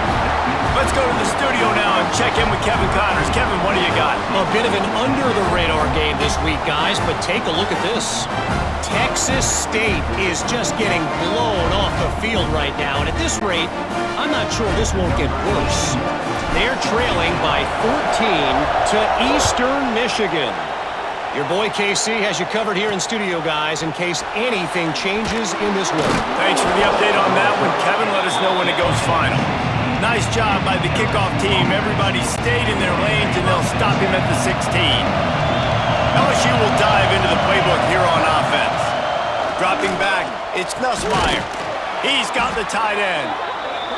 Let's go to the studio now and check in with Kevin Connors. Kevin, what do you got? A bit of an under-the-radar game this week, guys, but take a look at this. Texas State is just getting blown off the field right now, and at this rate, I'm not sure this won't get worse. They're trailing by 14 to Eastern Michigan. Your boy KC has you covered here in studio, guys, in case anything changes in this one. Thanks for the update on that one, Kevin. Let us know when it goes final. Nice job by the kickoff team. Everybody stayed in their lanes, and they'll stop him at the 16. LSU will dive into the playbook here on offense. Dropping back, it's Nussmeier. He's got the tight end.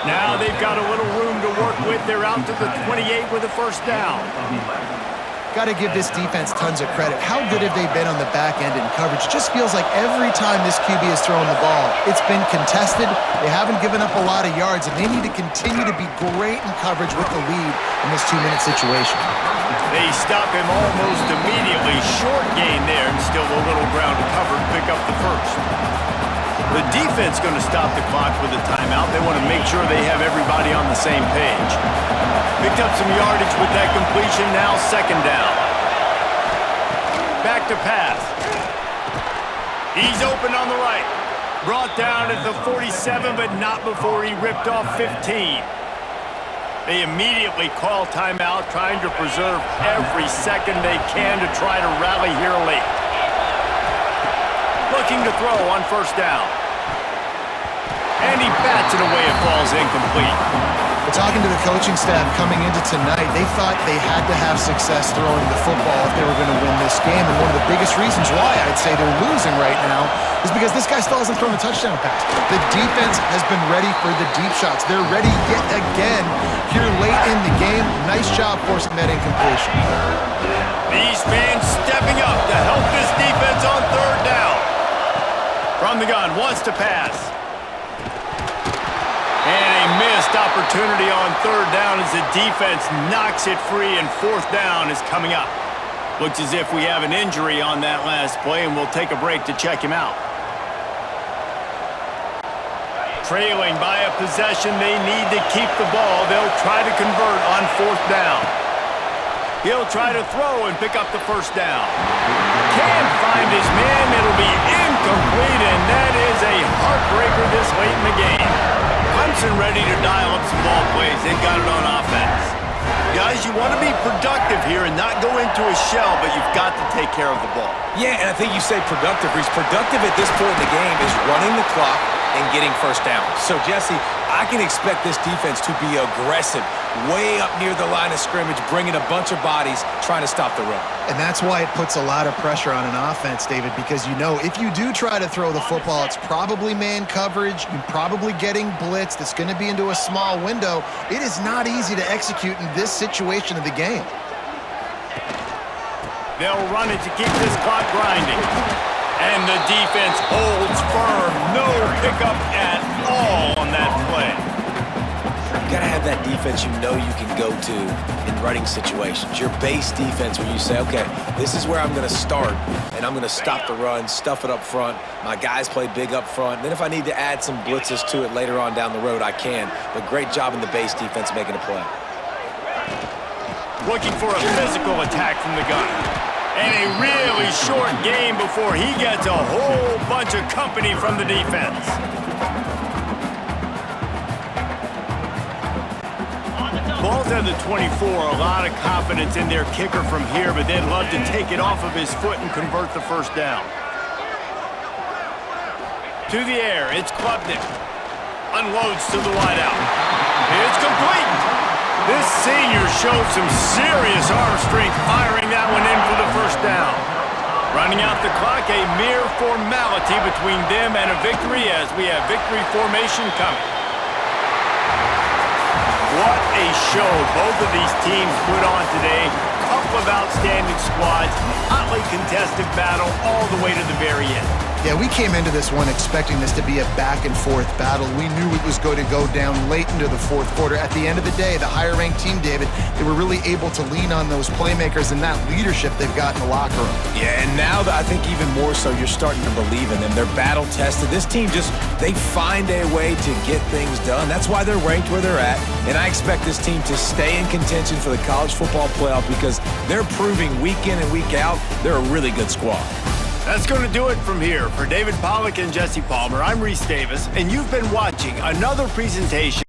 Now they've got a little room to work with. They're out to the 28 with a first down. Got to give this defense tons of credit. How good have they been on the back end in coverage? It just feels like every time this QB has thrown the ball, it's been contested. They haven't given up a lot of yards, and they need to continue to be great in coverage with the lead in this 2-minute situation. They stop him almost immediately. Short gain there, and still a little ground to cover to pick up the first. The defense going to stop the clock with a timeout. They want to make sure they have everybody on the same page. Picked up some yardage with that completion. Now 2nd down. Back to pass. He's open on the right. Brought down at the 47, but not before he ripped off 15. They immediately call timeout, trying to preserve every second they can to try to rally here late. Looking to throw on 1st down. And he bats it away. It falls incomplete. But talking to the coaching staff coming into tonight, they thought they had to have success throwing the football if they were going to win this game. And one of the biggest reasons why I'd say they're losing right now is because this guy still hasn't thrown a touchdown pass. The defense has been ready for the deep shots. They're ready yet again here late in the game. Nice job forcing that incompletion. These fans stepping up to help this defense on 3rd down. From the gun, wants to pass. And a missed opportunity on 3rd down as the defense knocks it free, and 4th down is coming up. Looks as if we have an injury on that last play, and we'll take a break to check him out. Trailing by a possession, they need to keep the ball. They'll try to convert on 4th down. He'll try to throw and pick up the 1st down. Can't find his man. It'll be incomplete, and that is a heartbreaker this late in the game. Clemson ready to dial up some ball plays. They've got it on offense. Guys, you want to be productive here and not go into a shell, but you've got to take care of the ball. Yeah, and I think you say productive. He's productive at this point in the game is running the clock and getting 1st down. So, Jesse, I can expect this defense to be aggressive, way up near the line of scrimmage, bringing a bunch of bodies, trying to stop the run. And that's why it puts a lot of pressure on an offense, David, because you know if you do try to throw the football, it's probably man coverage. You're probably getting blitzed. It's going to be into a small window. It is not easy to execute in this situation of the game. They'll run it to keep this clock grinding. And the defense holds firm. No pickup at all on that play. You got to have that defense you know you can go to in running situations. Your base defense where you say, okay, this is where I'm going to start, and I'm going to stop the run, stuff it up front. My guys play big up front. Then if I need to add some blitzes to it later on down the road, I can. But great job in the base defense making a play. Looking for a physical attack from the gun. And a really short game before he gets a whole bunch of company from the defense. Ball's at the 24. A lot of confidence in their kicker from here, but they'd love to take it off of his foot and convert the 1st down. To the air, it's Klubnik. Unloads to the wideout. It's complete. This senior showed some serious arm strength firing that one in for the 1st down. Running out the clock, a mere formality between them and a victory as we have victory formation coming. What a show both of these teams put on today. Couple of outstanding squads, hotly contested battle all the way to the very end. Yeah, we came into this one expecting this to be a back-and-forth battle. We knew it was going to go down late into the fourth quarter. At the end of the day, the higher-ranked team, David, they were really able to lean on those playmakers and that leadership they've got in the locker room. Yeah, and now that I think even more so, you're starting to believe in them. They're battle-tested. This team they find a way to get things done. That's why they're ranked where they're at. And I expect this team to stay in contention for the college football playoff because they're proving week in and week out they're a really good squad. That's going to do it from here. For David Pollack and Jesse Palmer, I'm Reese Davis, and you've been watching another presentation